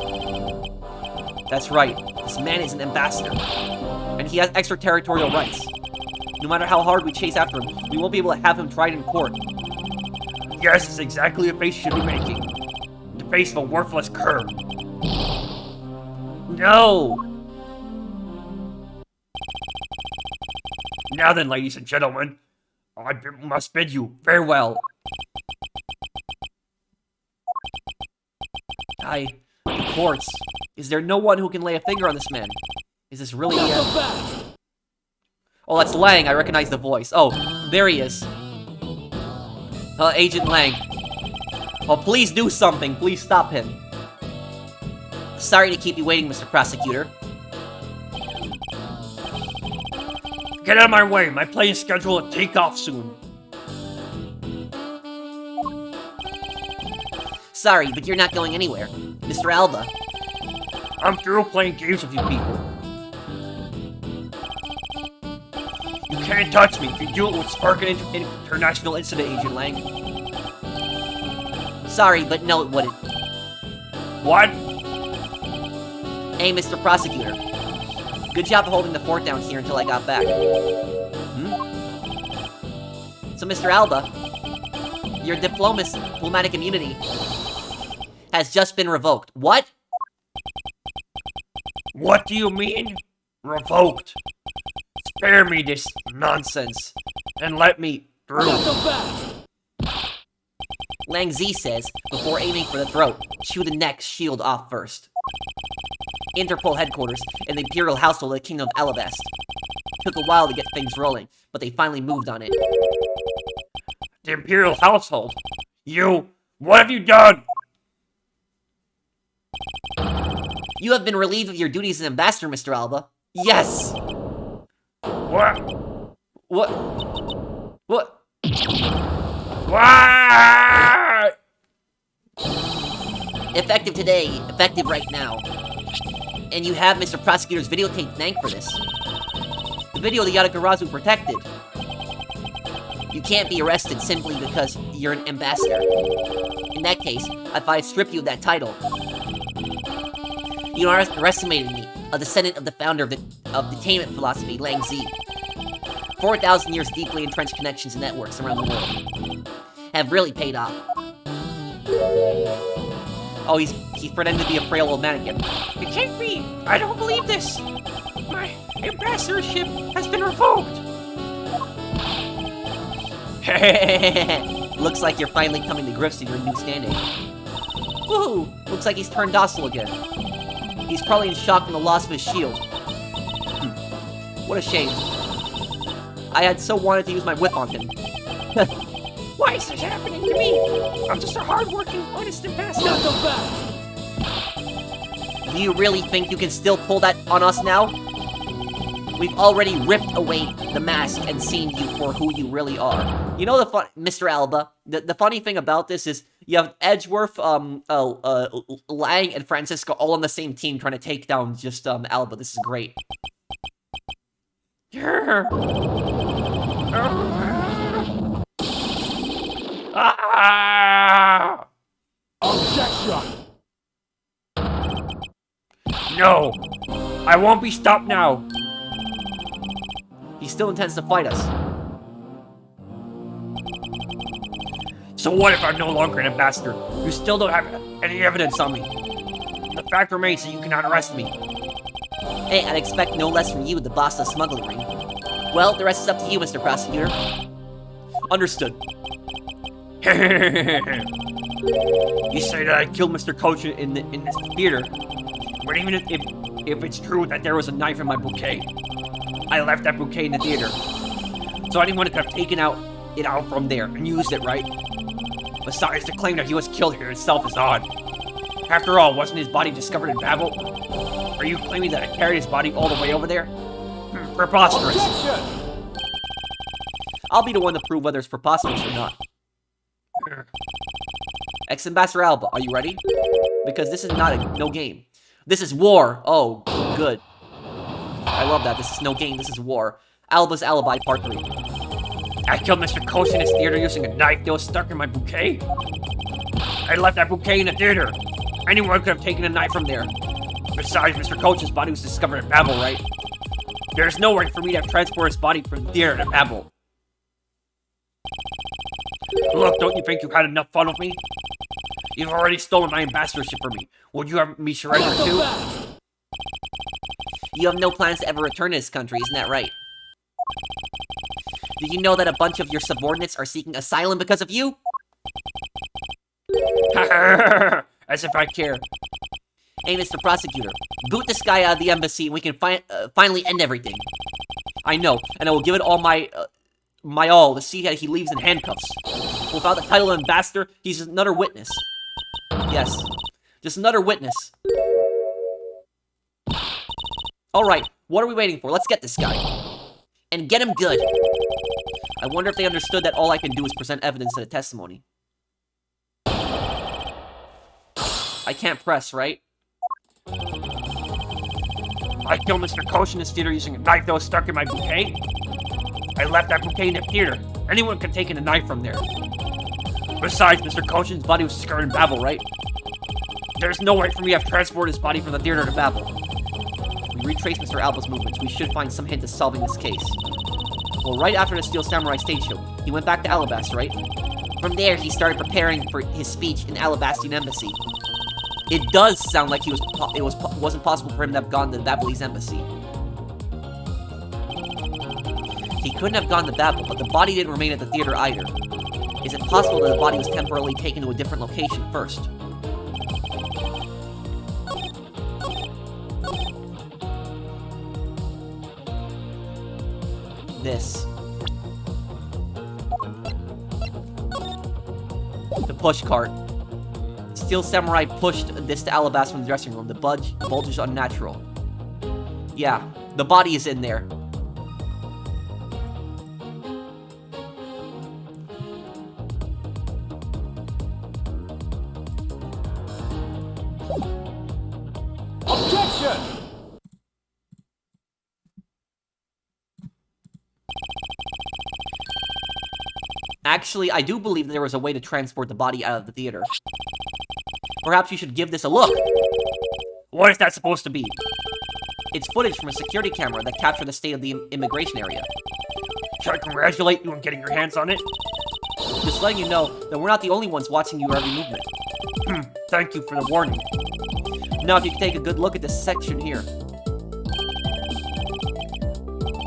That's right. This man is an ambassador. And he has extraterritorial rights. No matter how hard we chase after him, we won't be able to have him tried in court. Yes, it's exactly the face you should be making. The face of a worthless cur. No! Now then, ladies and gentlemen, I must bid you farewell. The courts. Is there no one who can lay a finger on this man? Is this really Oh, that's Lang. I recognize the voice. Oh, there he is. Agent Lang. Oh, please do something. Please stop him. Sorry to keep you waiting, Mr. Prosecutor. Get out of my way. My plane is scheduled to take off soon. Sorry, but you're not going anywhere. Mr. Alba. I'm through playing games with you people. can't touch me. If you do, it would spark an international incident, Agent Lang. Sorry, but no, it wouldn't. What? Hey, Mr. Prosecutor. Good job holding the fort down here until I got back. So, Mr. Alba, your diplomatic immunity has just been revoked. What? What do you mean? Revoked. Spare me this nonsense and let me through. Not so fast! Lang Z says, before aiming for the throat, chew the neck shield off first. Interpol headquarters and the Imperial household of the Kingdom of Alabast. Took a while to get things rolling, but they finally moved on it. The Imperial household? You? What have you done? You have been relieved of your duties as ambassador, Mr. Alba. Yes! What? What? What? What? Effective today, effective right now. And you have Mr. Prosecutor's videotape thank for this. The video the Yatagarazu protected. You can't be arrested simply because you're an ambassador. In that case, I thought I'd strip you of that title. You underestimated me, a descendant of the founder of detainment philosophy, Lang Z. 4,000 years deeply entrenched connections and networks around the world have really paid off. Oh, he's pretending to be a frail old man again. It can't be! I don't believe this! My ambassadorship has been revoked! Looks like you're finally coming to grips with your new standing. Woohoo! Looks like he's turned docile again. He's probably in shock from the loss of his shield. What a shame. I had so wanted to use my whip on him. Why is this happening to me? I'm just a hard-working, honest ambassador. Not so fast! Do you really think you can still pull that on us now? We've already ripped away the mask and seen you for who you really are. You know Mr. Alba, the funny thing about this is you have Edgeworth, Lang, and Francisco all on the same team trying to take down just Alba. This is great. Objection! No! I won't be stopped now! He still intends to fight us. So what if I'm no longer an ambassador? You still don't have any evidence on me. The fact remains that you cannot arrest me. Hey, I'd expect no less from you, the boss of the smuggling ring. Well, the rest is up to you, Mr. Prosecutor. Understood. You say that I killed Mr. Coach in this theater, but even if it's true that there was a knife in my bouquet, I left that bouquet in the theater, so anyone could have taken it out from there and used it, right? Besides, the claim that he was killed here itself is odd. After all, wasn't his body discovered in Babel? Are you claiming that I carried his body all the way over there? Preposterous. Objection! I'll be the one to prove whether it's preposterous or not. Ex-Ambassador Alba, are you ready? Because this is no game. This is war. Oh, good. I love that. This is no game. This is war. Alba's Alibi, Part 3. I killed Mr. Coach in his theater using a knife that was stuck in my bouquet. I left that bouquet in the theater. Anyone could have taken a knife from there. Besides, Mr. Coach's body was discovered in Babel, right? There's no way for me to have transported his body from the theater to Babel. Look, don't you think you've had enough fun with me? You've already stolen my ambassadorship from me. Would you have me surrender Not so too? fast! You have no plans to ever return to this country, isn't that right? Did you know that a bunch of your subordinates are seeking asylum because of you? As if I care. Hey, Mr. Prosecutor, boot this guy out of the embassy and we can finally end everything. I know, and I will give it all my all to see that he leaves in handcuffs. Without the title of ambassador, he's just another witness. Yes, just another witness. Alright, what are we waiting for? Let's get this guy. And get him good. I wonder if they understood that all I can do is present evidence to the testimony. I can't press, right? I killed Mr. Kosh in his theater using a knife that was stuck in my bouquet. I left that bouquet in the theater. Anyone could take in a knife from there. Besides, Mr. Kochin's body was discovered in Babel, right? There's no way for me to have transported his body from the theater to Babel. If we retrace Mr. Alba's movements, we should find some hint to solving this case. Well, right after the Steel Samurai stage show, he went back to Alabasta, right? From there, he started preparing for his speech in Alabastian embassy. It does sound like it wasn't possible for him to have gone to the Babylese embassy. He couldn't have gone to Babel, but the body didn't remain at the theater either. Is it possible that the body was temporarily taken to a different location first? This. The push cart. Steel Samurai pushed this to Alabasta from the dressing room. The bulge is unnatural. Yeah, the body is in there. Objection! Actually, I do believe there was a way to transport the body out of the theater. Perhaps you should give this a look. What is that supposed to be? It's footage from a security camera that captured the state of the immigration area. Should I congratulate you on getting your hands on it? Just letting you know that we're not the only ones watching your every movement. Thank you for the warning. Now if you can take a good look at this section here.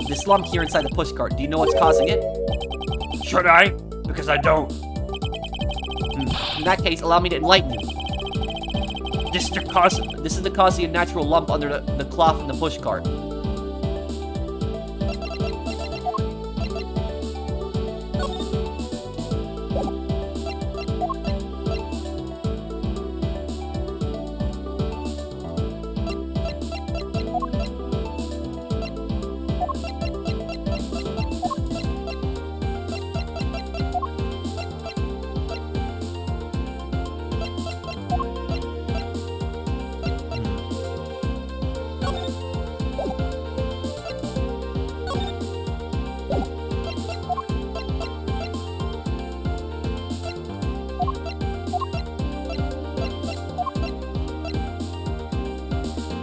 This lump here inside the pushcart, do you know what's causing it? Should I? Because I don't. In that case, allow me to enlighten you. This is the cause of the unnatural lump under the cloth in the pushcart.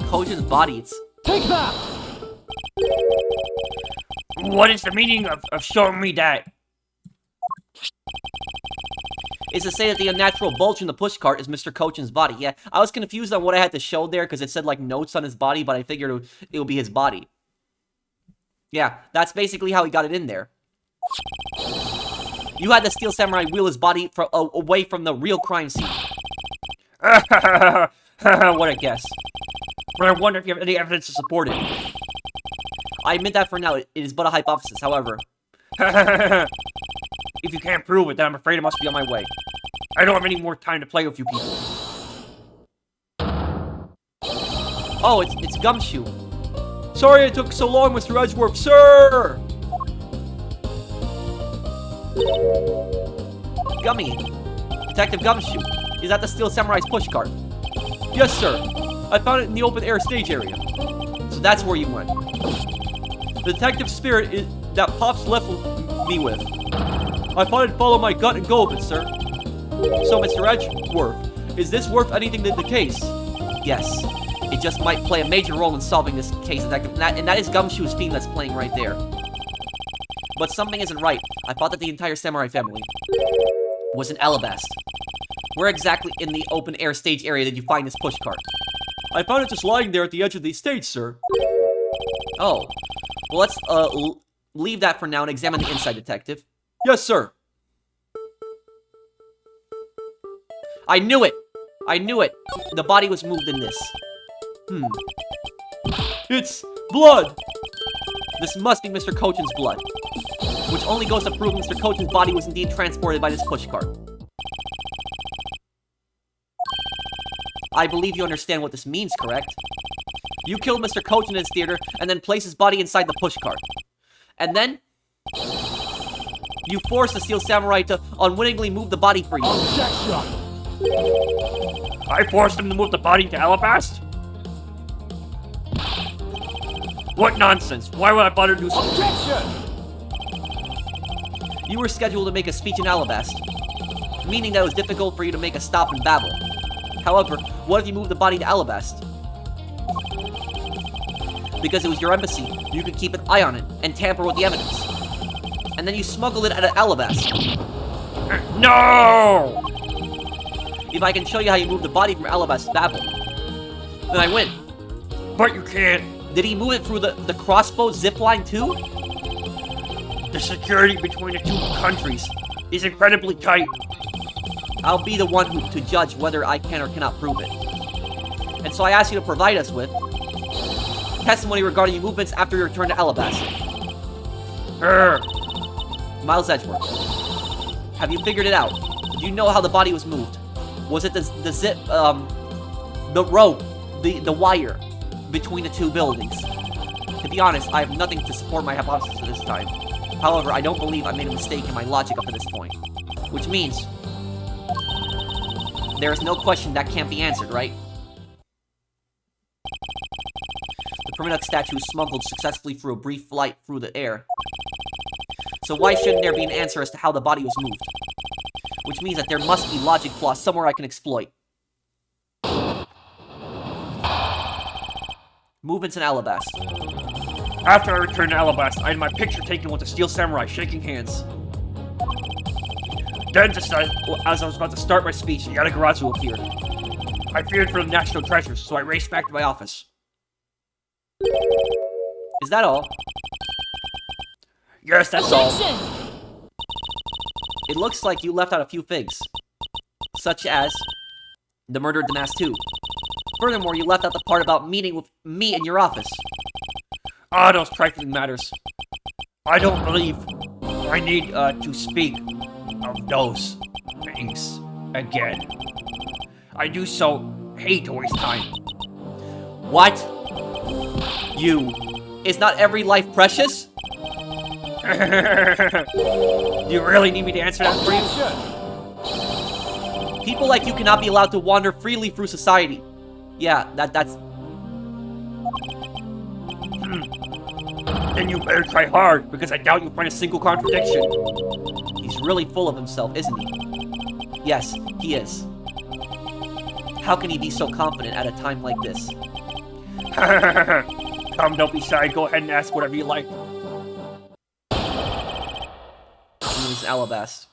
Kojin's body, it's... Take that! What is the meaning of showing me that? It's to say that the unnatural bulge in the pushcart is Mr. Kochin's body. Yeah, I was confused on what I had to show there because it said, like, notes on his body, but I figured it would be his body. Yeah, that's basically how he got it in there. You had the Steel Samurai wheel his body away from the real crime scene. What a guess. But I wonder if you have any evidence to support it. I admit that for now, it is but a hypothesis, however. If you can't prove it, then I'm afraid I must be on my way. I don't have any more time to play with you people. Oh, it's Gumshoe. Sorry it took so long, Mr. Edgeworth, sir! Gummy. Detective Gumshoe. Is that the Steel Samurai's pushcart? Yes, sir. I found it in the open-air stage area. So that's where you went. The detective spirit that Pops left me with. I thought I'd follow my gut and go with it, sir. So, Mr. Edgeworth, is this worth anything to the case? Yes. It just might play a major role in solving this case, Detective. And that is Gumshoe's theme that's playing right there. But something isn't right. I thought that the entire samurai family was in Alabasta. Where exactly in the open-air stage area did you find this pushcart? I found it just lying there at the edge of the stage, sir. Oh. Well, let's leave that for now and examine the inside, Detective. Yes, sir. I knew it! I knew it! The body was moved in this. It's blood! This must be Mr. Kochin's blood. Which only goes to prove Mr. Kochin's body was indeed transported by this pushcart. I believe you understand what this means, correct? You killed Mr. Kochin in his theater, and then placed his body inside the pushcart. And then... you forced the Steel Samurai to unwittingly move the body for you. Objection! I forced him to move the body to Alabasta? What nonsense! Why would I bother to do something? Objection! You were scheduled to make a speech in Alabast, meaning that it was difficult for you to make a stop and babble. However, what if you moved the body to Alabast? Because it was your embassy, you could keep an eye on it and tamper with the evidence. And then you smuggled it out of Alabast. No! If I can show you how you moved the body from Alabast to Babel, then I win. But you can't. Did he move it through the crossbow zipline too? The security between the two countries is incredibly tight. I'll be the one to judge whether I can or cannot prove it. And so I ask you to provide us with testimony regarding your movements after your return to Alabast. Miles Edgeworth, have you figured it out? Do you know how the body was moved? Was it the zip, the rope, the wire between the two buildings? To be honest, I have nothing to support my hypothesis at this time. However, I don't believe I made a mistake in my logic up to this point. Which means there is no question that can't be answered, right? The primitive statue smuggled successfully through a brief flight through the air. So why shouldn't there be an answer as to how the body was moved? Which means that there must be logic flaws somewhere I can exploit. Movements in Alabast. After I returned to Alabast, I had my picture taken with the Steel Samurai shaking hands. Then, just as I was about to start my speech, Yatagarasu appeared. I feared for the national treasures, so I raced back to my office. Is that all? Yes, that's all. It looks like you left out a few things, such as the murder of Damas 2. Furthermore, you left out the part about meeting with me in your office. Ah, those trifling matters. I don't believe I need to speak of those things again. I do so hate to waste time. What? You. Is not every life precious? Do you really need me to answer that for you? People like you cannot be allowed to wander freely through society. Yeah, that's... Then you better try hard, because I doubt you'll find a single contradiction. He's really full of himself, isn't he? Yes, he is. How can he be so confident at a time like this? Come, don't be shy. Go ahead and ask whatever you like. He was Alabast.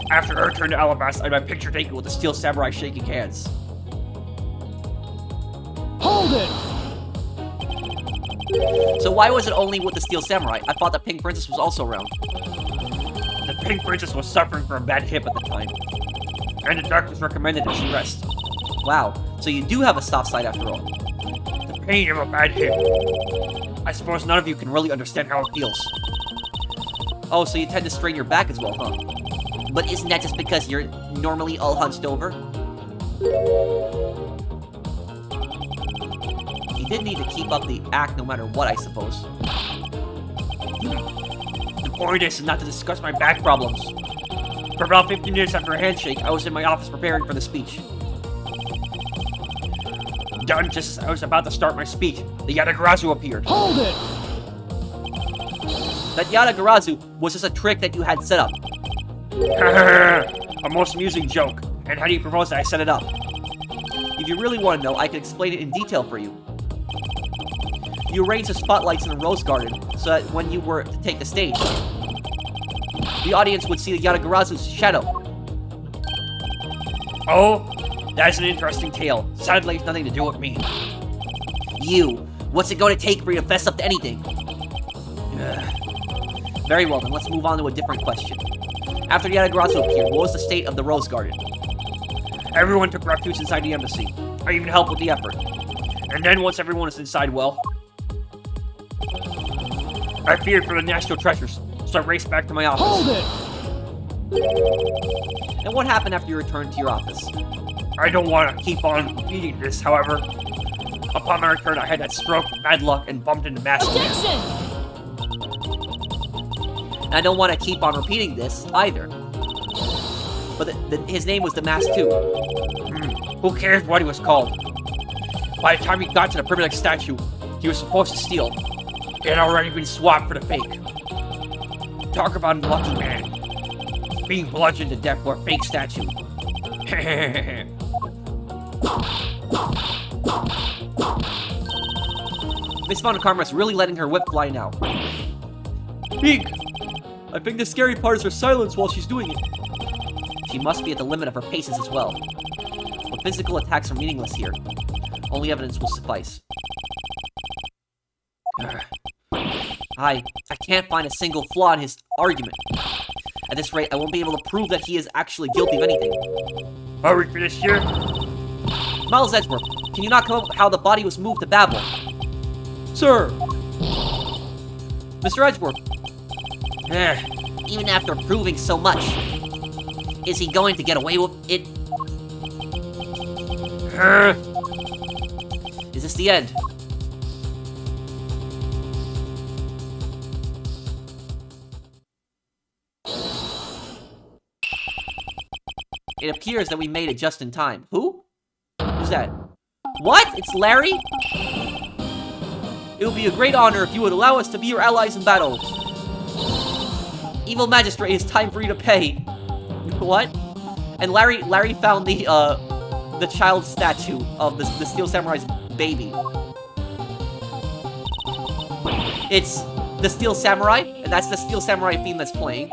After I returned to Alabast, I had my picture taken with the Steel Samurai shaking hands. Hold it! So why was it only with the Steel Samurai? I thought the Pink Princess was also around. The Pink Princess was suffering from a bad hip at the time, and the doctors recommended that she rest. Wow, so you do have a soft side after all. The pain of a bad hip. I suppose none of you can really understand how it feels. Oh, so you tend to strain your back as well, huh? But isn't that just because you're normally all hunched over? You did need to keep up the act no matter what, I suppose. The point is not to discuss my back problems. For about 15 minutes after a handshake, I was in my office preparing for the speech. Done just as I was about to start my speech, the Yatagarasu appeared. Hold it! That Yatagarasu was just a trick that you had set up. A most amusing joke. And how do you propose that I set it up? If you really want to know, I can explain it in detail for you. You arranged the spotlights in a rose garden so that when you were to take the stage, the audience would see the Yatagarasu's shadow. Oh, that's an interesting tale. Sadly, it's nothing to do with me. You. What's it going to take for you to fess up to anything? Very well, then let's move on to a different question. After the Yatagarasu appeared, what was the state of the rose garden? Everyone took refuge inside the embassy. I even helped with the effort. And then once everyone was inside, well, I feared for the national treasures, so I raced back to my office. Hold it! And what happened after you returned to your office? I don't want to keep on repeating this, however. Upon my return, I had that stroke, bad luck, and bumped into Master Man. And I don't want to keep on repeating this, either. But his name was Damas 2. Who cares what he was called? By the time he got to the primitive statue he was supposed to steal, It already been swapped for the fake. Talk about a lucky man. Being bludgeoned to death for a fake statue. Miss Karma's really letting her whip fly now. Eek! I think the scary part is her silence while she's doing it. She must be at the limit of her patience as well. But physical attacks are meaningless here. Only evidence will suffice. I can't find a single flaw in his argument. At this rate, I won't be able to prove that he is actually guilty of anything. Are we finished here? Miles Edgeworth, can you not come up with how the body was moved to Babel? Sir! Mr. Edgeworth. Even after proving so much, is he going to get away with it? Is this the end? It appears that we made it just in time. Who? Who's that? What? It's Larry? It would be a great honor if you would allow us to be your allies in battle. Evil Magistrate, it's time for you to pay. What? And Larry found the child statue of the Steel Samurai's baby. It's the Steel Samurai, and that's the Steel Samurai theme that's playing.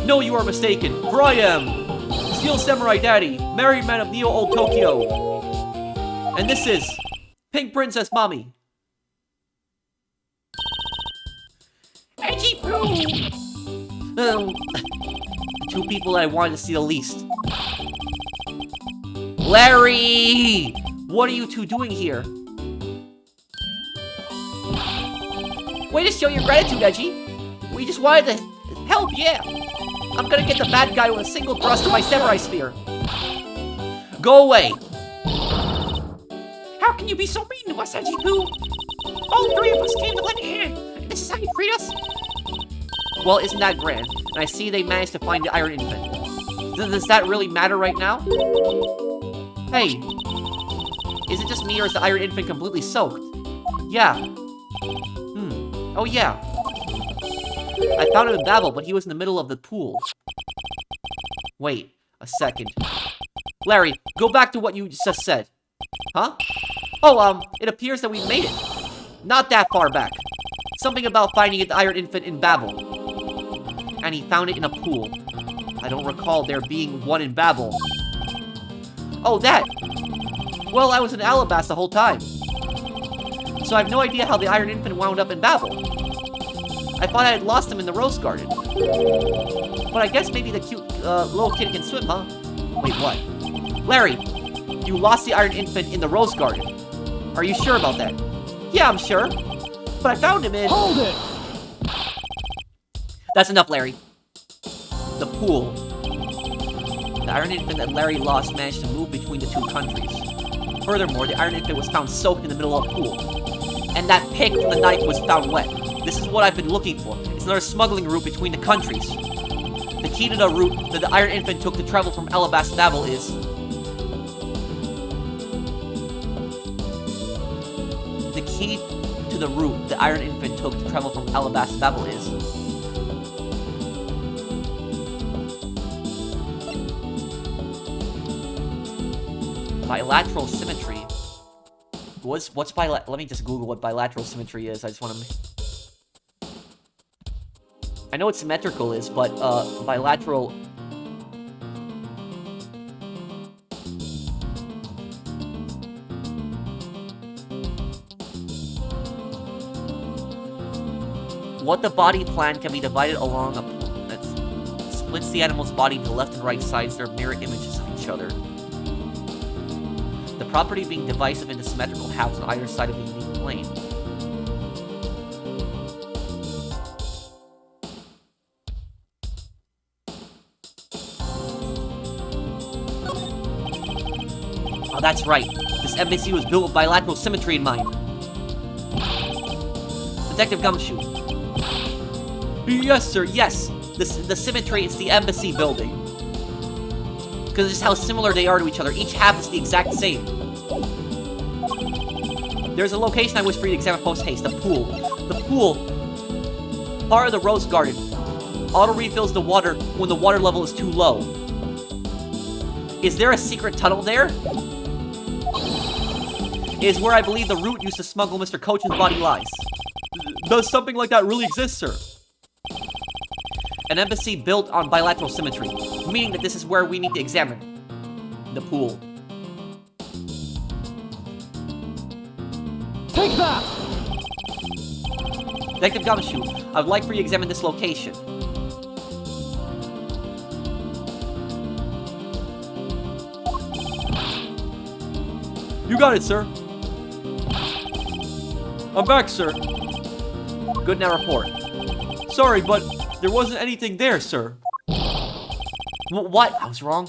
No, you are mistaken, for I am Steel Samurai Daddy, married man of Neo Old Tokyo. And this is Pink Princess Mommy. Edgy Poo! Two people that I wanted to see the least. Larry! What are you two doing here? Way to show your gratitude, Edgy. We just wanted to help, yeah. I'm gonna get the bad guy with a single thrust of my samurai spear. Go away. How can you be so mean to us, Edgy Poo? All three of us came to lend a hand. This is how you treat us? Well, isn't that grand? And I see they managed to find the Iron Infant. Does that really matter right now? Hey, is it just me or is the Iron Infant completely soaked? Yeah. Oh yeah. I found him in Babel, but he was in the middle of the pool. Wait a second. Larry, go back to what you just said. Huh? Oh, it appears that we made it. Not that far back. Something about finding the Iron Infant in Babel. And he found it in a pool. I don't recall there being one in Babel. Oh, that! Well, I was in Alabasta the whole time. So I have no idea how the Iron Infant wound up in Babel. I thought I had lost him in the Rose Garden. But I guess maybe the cute little kid can swim, huh? Wait, what? Larry, you lost the Iron Infant in the Rose Garden. Are you sure about that? Yeah, I'm sure. But I found him in... Hold it! That's enough, Larry. The pool. The Iron Infant that Larry lost managed to move between the two countries. Furthermore, the Iron Infant was found soaked in the middle of a pool. And that pick from the knife was found wet. This is what I've been looking for. It's another smuggling route between the countries. The key to the route that the Iron Infant took to travel from Alabasta to Babel is... The key to the route the Iron Infant took to travel from Alabasta to Babel is... Bilateral symmetry. What's bilateral? Let me just Google what bilateral symmetry is. I just want to... I know what symmetrical is, but, bilateral... What the body plan can be divided along a... that splits the animal's body into left and right sides. They're mirror images of each other. The property being divisive into symmetrical halves on either side of the unique plane. Oh, that's right. This embassy was built with bilateral symmetry in mind. Detective Gumshoe. Yes, sir, Yes, the symmetry is the embassy building. Because it's how similar they are to each other. Each half is the exact same. There's a location I wish for you to examine post-haste. The pool. The pool. Part of the rose garden. Auto-refills the water when the water level is too low. Is there a secret tunnel there? Is where I believe the route used to smuggle Mr. Cochin's body lies. Does something like that really exist, sir? An embassy built on bilateral symmetry, meaning that this is where we need to examine the pool. Take that! Detective Gumshoe, I would like for you to examine this location. You got it, sir. I'm back, sir. Good, now report. Sorry, but there wasn't anything there, sir. What? I was wrong.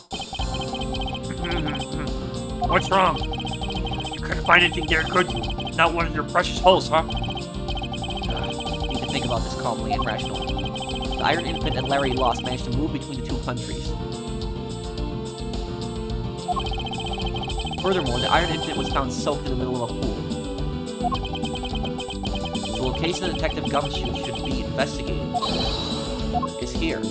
What's wrong? You couldn't find anything there, could you? Not one of your precious holes, huh? Need to think about this calmly and rationally. The Iron Infant and Larry Lost managed to move between the two countries. Furthermore, the Iron Infant was found soaked in the middle of a pool. The location of Detective Gumshoe should be investigated is here.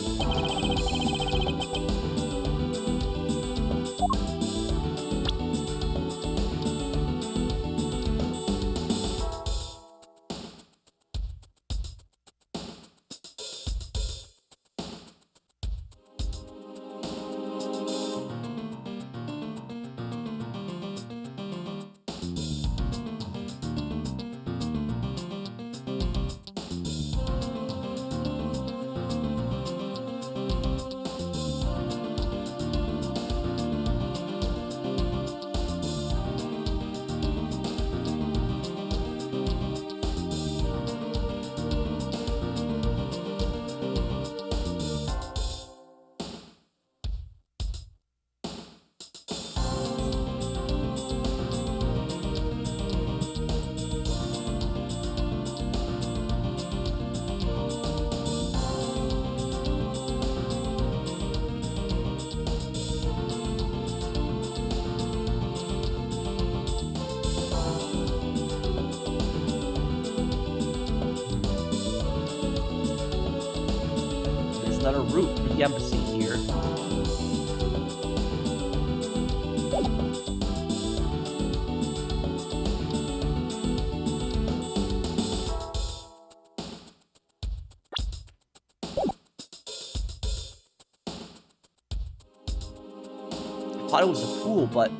Not a route to the embassy here. I thought it was a pool, but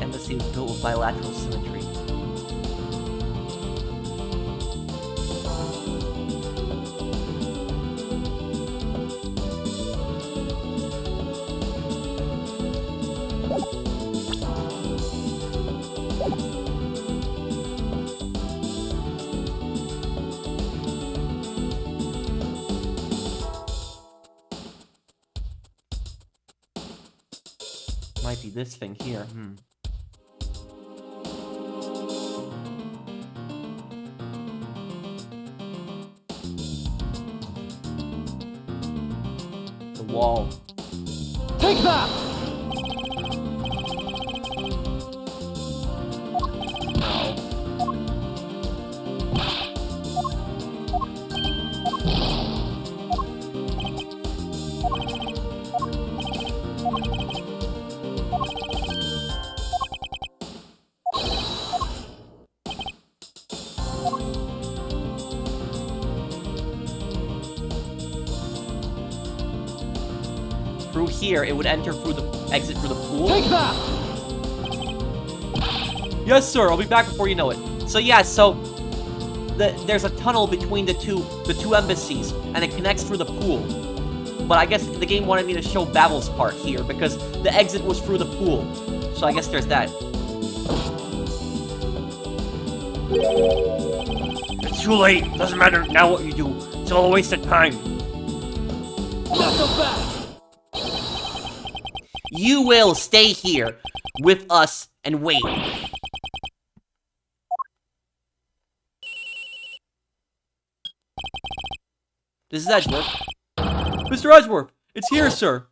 embassy was built with bilateral symmetry. Might be this thing here. The wall. Take that! No. Through here, it would enter through the exit through the pool. Take that! Yes, sir. I'll be back before you know it. So yeah, so there's a tunnel between the two embassies, and it connects through the pool. But I guess the game wanted me to show Babel's part here, because the exit was through the pool. So I guess there's that. It's too late. Doesn't matter now what you do. It's all a waste of time. Knock him back. You will stay here with us and wait. This is Edgeworth. Mr. Edgeworth, it's here, sir.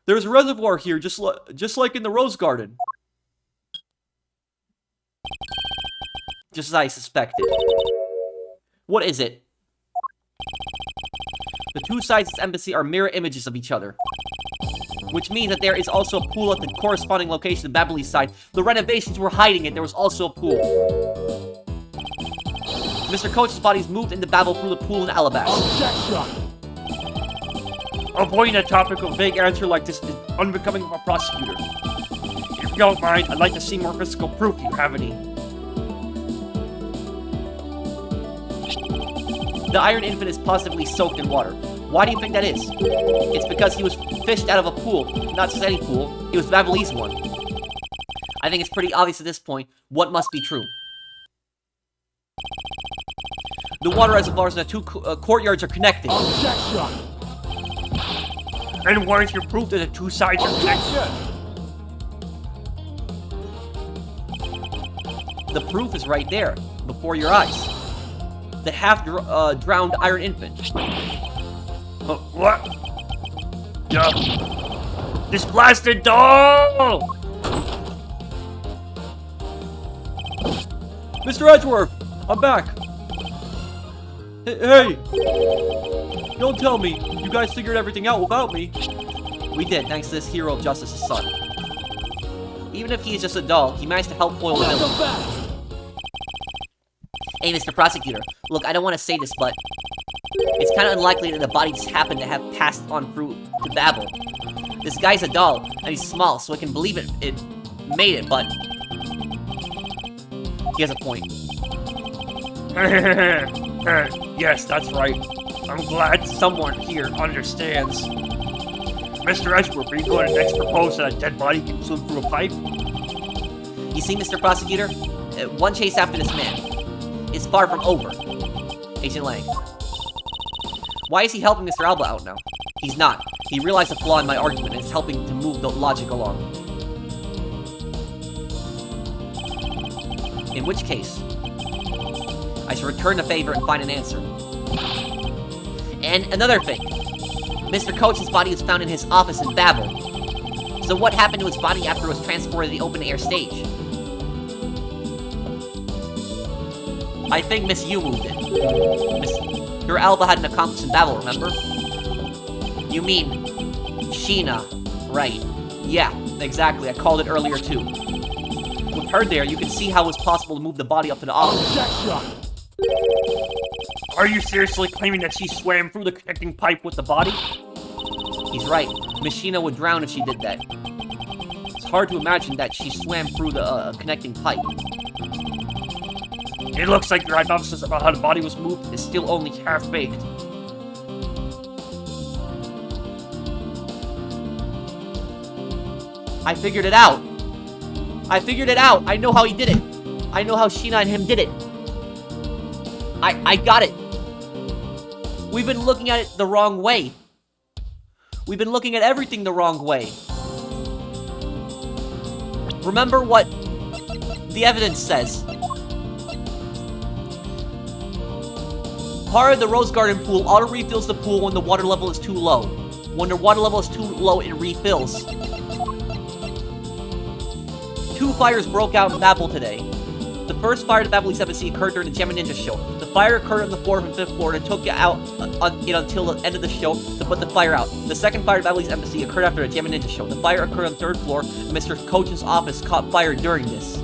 There's a reservoir here, just like in the Rose Garden. Just as I suspected. What is it? The two sides of this embassy are mirror images of each other. Which means that there is also a pool at the corresponding location of Babel's side. The renovations were hiding it, there was also a pool. Mr. Coach's body's moved into Babel through the pool in Alabaster. Avoiding a topic of vague answer like this is unbecoming of a prosecutor. If you don't mind, I'd like to see more physical proof if you have any. The Iron Infant is positively soaked in water. Why do you think that is? It's because he was fished out of a pool. Not just any pool. It was Babel's one. I think it's pretty obvious at this point what must be true. The water reservoirs in the two courtyards are connected. And where's your proof that the two sides are connected? The proof is right there, before your eyes. The half-drowned Iron Infant. What? This blasted doll! Mr. Edgeworth, I'm back. Hey! Don't tell me you guys figured everything out without me. We did, thanks to this hero of justice's son. Even if he is just a doll, he managed to help foil the villain. Hey, Mr. Prosecutor, look, I don't want to say this, but it's kind of unlikely that the body just happened to have passed on through to Babel. This guy's a doll, and he's small, so I can believe it made it, but he has a point. Yes, that's right. I'm glad someone here understands. Mr. Edgeworth, are you going to next propose that a dead body can swim through a pipe? You see, Mr. Prosecutor, one chase after this man is far from over. Agent Lang. Why is he helping Mr. Alba out now? He's not. He realized the flaw in my argument and is helping to move the logic along. In which case, I should return the favor and find an answer. And another thing. Mr. Coach's body was found in his office in Babel. So what happened to his body after it was transported to the open-air stage? I think Miss Yu moved it. Your Alba had an accomplice in Babel, remember? You mean shi-na, right? Yeah, exactly. I called it earlier too. With her there, you can see how it was possible to move the body up to the office. Are you seriously claiming that she swam through the connecting pipe with the body? He's right. Miss shi-na would drown if she did that. It's hard to imagine that she swam through the connecting pipe. It looks like your hypothesis about how the body was moved It's still only half-baked. I figured it out. I figured it out. I know how he did it. I know how shi-na and him did it. I got it. We've been looking at it the wrong way. We've been looking at everything the wrong way. Remember what the evidence says. Part of the Rose Garden pool auto-refills the pool when the water level is too low. When the water level is too low, it refills. 2 fires broke out in Babel today. The first fire to Babel's embassy occurred during the Gem and Ninja show. The fire occurred on the 4th and 5th floor and took it out until the end of the show to put the fire out. The second fire to Babel's embassy occurred after the Gem and Ninja show. The fire occurred on the 3rd floor, and Mr. Coach's office caught fire during this.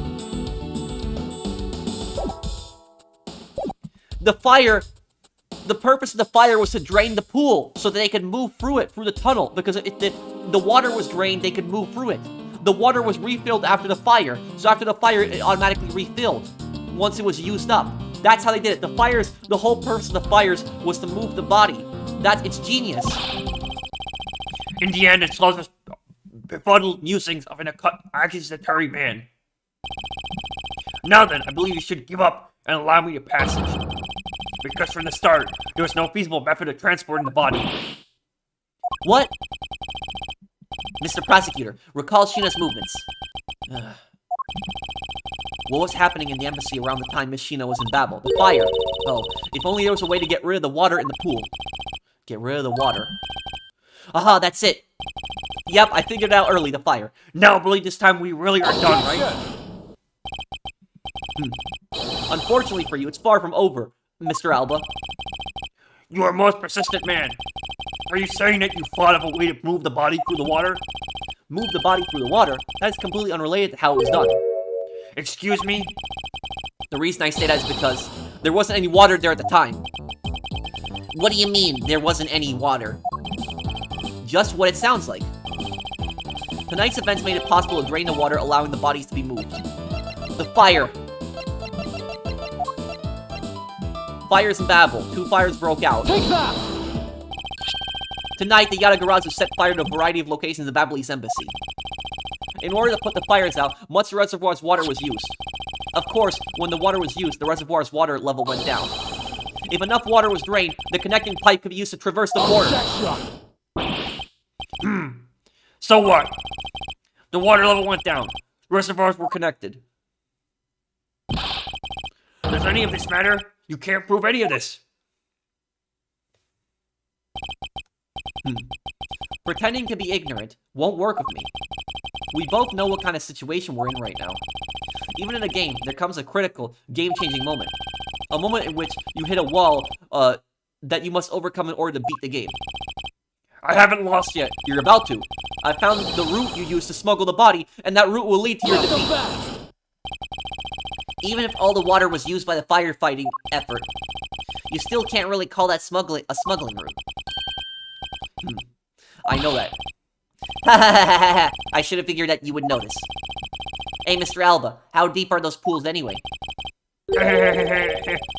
The purpose of the fire was to drain the pool so that they could move through it, through the tunnel, because if the water was drained, they could move through it. The water was refilled after the fire, so after the fire, it automatically refilled. once it was used up. That's how they did it. The whole purpose of the fires was to move the body. It's genius. In the end, it's lost befuddled musings of an accusatory man. Now then, I believe you should give up and allow me a passage. Because from the start, there was no feasible method of transporting the body. What? Mr. Prosecutor, recall shi-na's movements. What was happening in the embassy around the time Miss shi-na was in Babel? The fire. Oh, if only there was a way to get rid of the water in the pool. Get rid of the water. Aha, that's it. Yep, I figured it out early, the fire. Now, I believe this time we really are done, right? Unfortunately for you, it's far from over, Mr. Alba. You are a most persistent man. Are you saying that you thought of a way to move the body through the water? Move the body through the water? That is completely unrelated to how it was done. Excuse me? The reason I say that is because there wasn't any water there at the time. What do you mean, there wasn't any water? Just what it sounds like. Tonight's events made it possible to drain the water, allowing the bodies to be moved. The fire. Fires in Babel. 2 fires broke out. Take that! Tonight, the Yatagarazu set fire to a variety of locations in the Babelese embassy. In order to put the fires out, much of the reservoir's water was used. Of course, when the water was used, the reservoir's water level went down. If enough water was drained, the connecting pipe could be used to traverse the border. So what? The water level went down. The reservoirs were connected. Does any of this matter? You can't prove any of this. Pretending to be ignorant won't work with me. We both know what kind of situation we're in right now. Even in a game, there comes a critical, game-changing moment. A moment in which you hit a wall that you must overcome in order to beat the game. I haven't lost yet. You're about to. I found the route you used to smuggle the body, and that route will lead to your defeat. Even if all the water was used by the firefighting effort, you still can't really call that a smuggling route. I know that. I should have figured that you would notice. Hey, Mr. Alba, how deep are those pools anyway?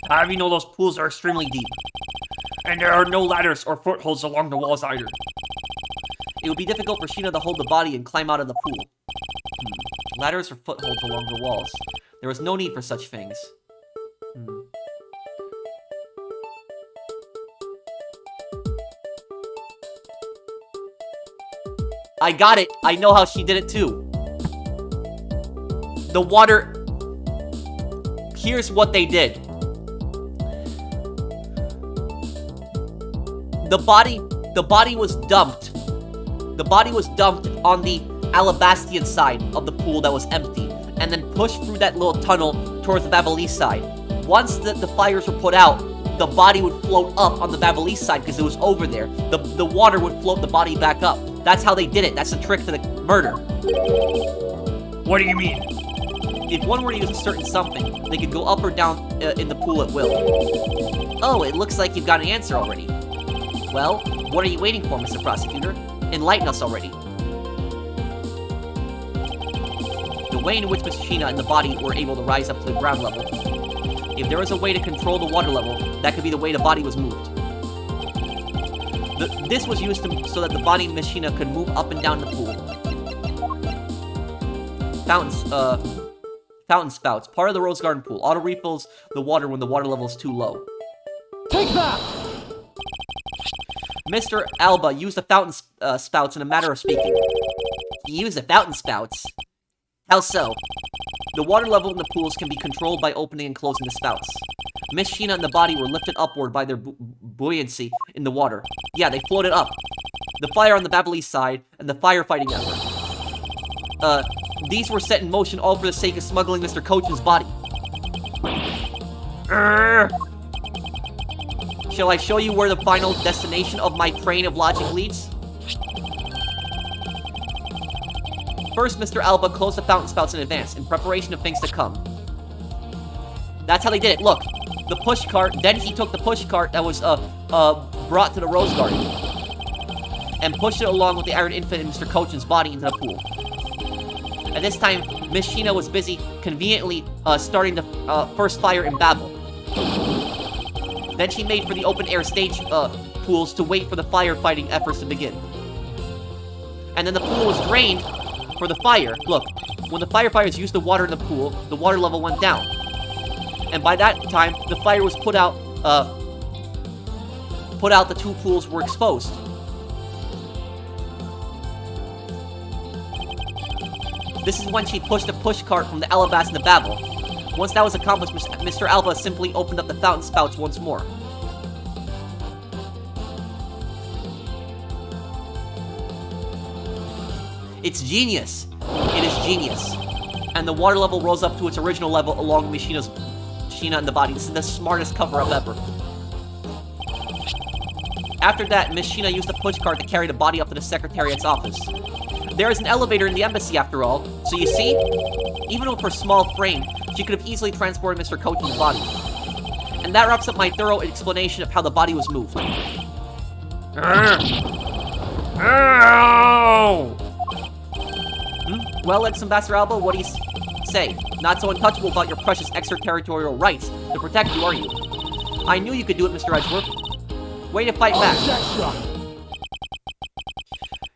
How do you know those pools are extremely deep? And there are no ladders or footholds along the walls either. It would be difficult for shi-na to hold the body and climb out of the pool. Ladders or footholds along the walls. There was no need for such things. I got it! I know how she did it too. The water... Here's what they did. The body was dumped. The body was dumped on the Alabastian side of the pool that was empty, and then pushed through that little tunnel towards the Babelese side. Once the fires were put out, the body would float up on the Babelese side because it was over there. The water would float the body back up. That's how they did it. That's the trick to the murder. What do you mean? If one were to use a certain something, they could go up or down in the pool at will. Oh, it looks like you've got an answer already. Well, what are you waiting for, Mr. Prosecutor? Enlighten us already. The way in which Miss shi-na and the body were able to rise up to the ground level. If there was a way to control the water level, that could be the way the body was moved. This was used so that the body of Miss shi-na could move up and down the pool. Fountain spouts, part of the Rose Garden pool. Auto refills the water when the water level is too low. Take that! Mr. Alba used the fountain spouts in a matter of speaking. He used the fountain spouts? How so? The water level in the pools can be controlled by opening and closing the spouts. Miss shi-na and the body were lifted upward by their buoyancy in the water. Yeah, they floated up. The fire on the Babelese side, and the firefighting effort. These were set in motion all for the sake of smuggling Mr. Cochin's body. Shall I show you where the final destination of my train of logic leads? First, Mr. Alba closed the fountain spouts in advance, in preparation of things to come. That's how they did it, look. The push cart, then he took the push cart that was, brought to the Rose Garden, and pushed it along with the Iron Infant and Mr. Cochin's body into the pool. At this time, Miss Shi-na was busy conveniently starting the first fire in Babel. Then she made for the open-air stage pools to wait for the firefighting efforts to begin. And then the pool was drained for the fire. Look, when the firefighters used the water in the pool, the water level went down. And by that time, the fire was put out, the two pools were exposed. This is when she pushed the pushcart from the Alabasta to Babel. Once that was accomplished, Mr. Alba simply opened up the fountain spouts once more. It's genius. It is genius. And the water level rose up to its original level along with Shi-na in the body. This is the smartest cover-up ever. After that, Miss Shi-na used the pushcart to carry the body up to the Secretariat's office. There is an elevator in the embassy after all, so you see, even with her small frame, she could have easily transported Mr. Kochi's body. And that wraps up my thorough explanation of how the body was moved. Well, ex-Ambassador Alba, what do you say? Not so untouchable about your precious extraterritorial rights to protect you, are you? I knew you could do it, Mr. Edgeworth. Way to fight back.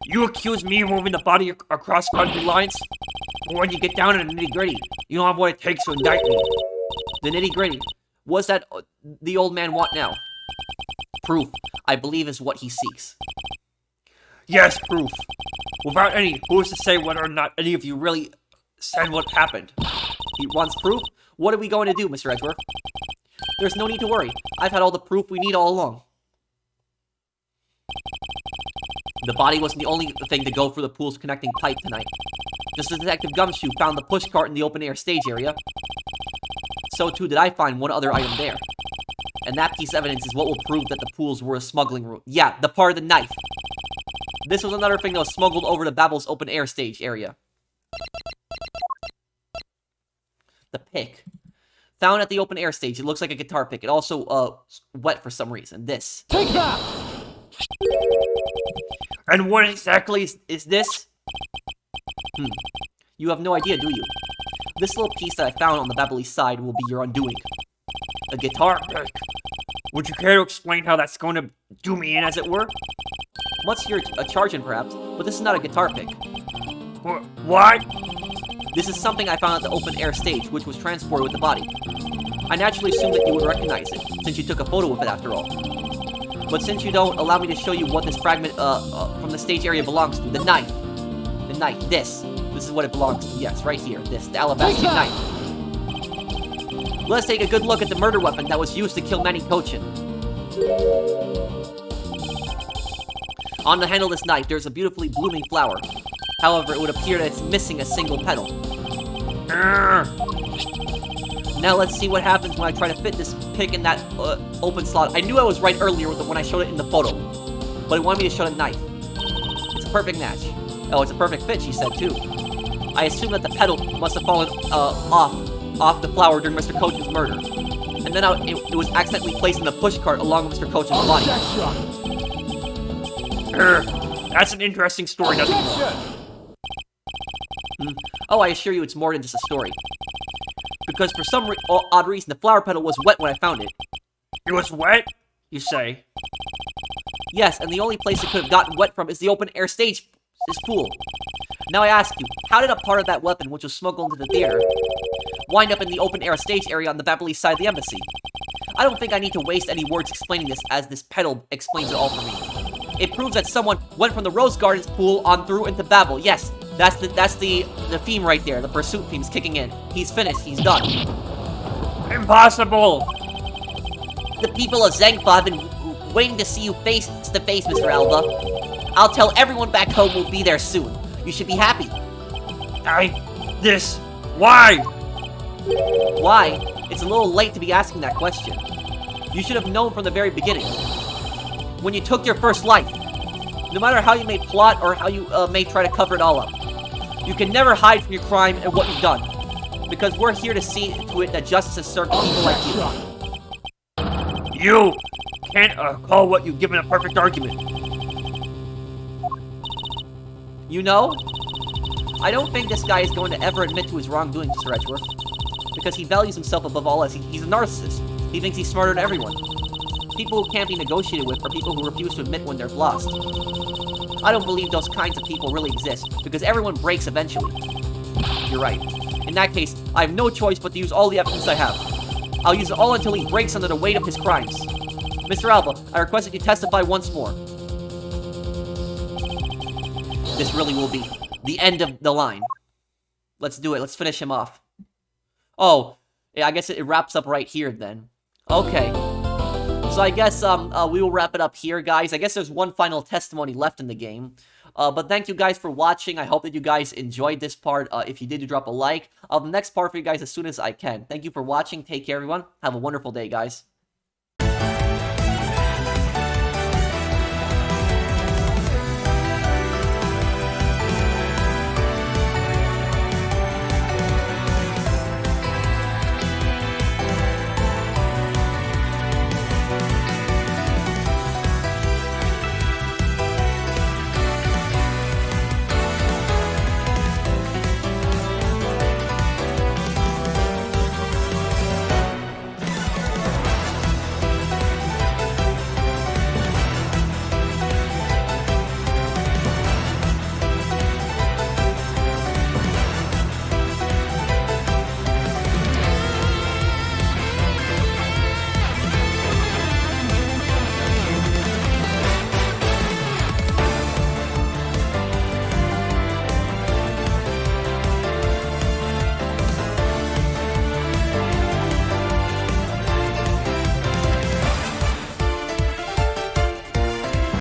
You accuse me of moving the body across country lines? But when you get down to the nitty-gritty, you don't have what it takes to indict me. The nitty-gritty. What's that the old man want now? Proof, I believe, is what he seeks. Yes, proof. Without any, who's to say whether or not any of you really said what happened? He wants proof? What are we going to do, Mr. Edgeworth? There's no need to worry. I've had all the proof we need all along. The body wasn't the only thing to go through the pool's connecting pipe tonight. Just as Detective Gumshoe found the pushcart in the open-air stage area, so too did I find one other item there. And that piece of evidence is what will prove that the pools were a smuggling route. Yeah, the part of the knife. This was another thing that was smuggled over to Babel's open-air stage area. The pick. Found at the open-air stage, it looks like a guitar pick. It also, wet for some reason. This. Take that! And what exactly is this? You have no idea, do you? This little piece that I found on the Babel side will be your undoing. A guitar pick. Would you care to explain how that's going to do me in, as it were? Much to your charging, perhaps, but this is not a guitar pick. What? This is something I found at the open-air stage, which was transported with the body. I naturally assumed that you would recognize it, since you took a photo of it after all. But since you don't, allow me to show you what this fragment from the stage area belongs to. The knife. The knife. This. This is what it belongs to. Yes, right here. This. The alabaster knife. Let's take a good look at the murder weapon that was used to kill Manny Kochin. On the handle of this knife, there's a beautifully blooming flower. However, it would appear that it's missing a single petal. Now let's see what happens when I try to fit this pick in that open slot. I knew I was right earlier when I showed it in the photo, but it wanted me to show the knife. It's a perfect match. Oh, it's a perfect fit, she said too. I assume that the petal must have fallen off the flower during Mr. Kochin's murder. And then it was accidentally placed in the pushcart along with Mr. Kochin's body. That's an interesting story, doesn't it? Oh, I assure you it's more than just a story. Because for some odd reason, the flower petal was wet when I found it. It was wet, you say? Yes, and the only place it could have gotten wet from is the open-air stage, this pool. Now I ask you, how did a part of that weapon, which was smuggled into the theater, wind up in the open-air stage area on the Babel side of the embassy? I don't think I need to waste any words explaining this, as this petal explains it all for me. It proves that someone went from the Rose Gardens pool on through into Babel. Yes, that's the theme right there. The pursuit theme's kicking in. He's finished. He's done. Impossible! The people of Zengfa have been waiting to see you face to face, Mr. Alba. I'll tell everyone back home we'll be there soon. You should be happy. Why? Why? It's a little late to be asking that question. You should have known from the very beginning. When you took your first life, no matter how you may plot or how you may try to cover it all up, you can never hide from your crime and what you've done, because we're here to see to it that justice is served to people like you. You can't call what you've given a perfect argument. You know, I don't think this guy is going to ever admit to his wrongdoing, Mr. Edgeworth. Because he values himself above all else. He's a narcissist. He thinks he's smarter than everyone. People who can't be negotiated with are people who refuse to admit when they're lost. I don't believe those kinds of people really exist, because everyone breaks eventually. You're right. In that case, I have no choice but to use all the evidence I have. I'll use it all until he breaks under the weight of his crimes. Mr. Alba, I request that you testify once more. This really will be the end of the line. Let's do it. Let's finish him off. Oh, yeah, I guess it wraps up right here then. Okay. So I guess we will wrap it up here, guys. I guess there's one final testimony left in the game. But thank you guys for watching. I hope that you guys enjoyed this part. If you did, drop a like. The next part for you guys as soon as I can. Thank you for watching. Take care, everyone. Have a wonderful day, guys.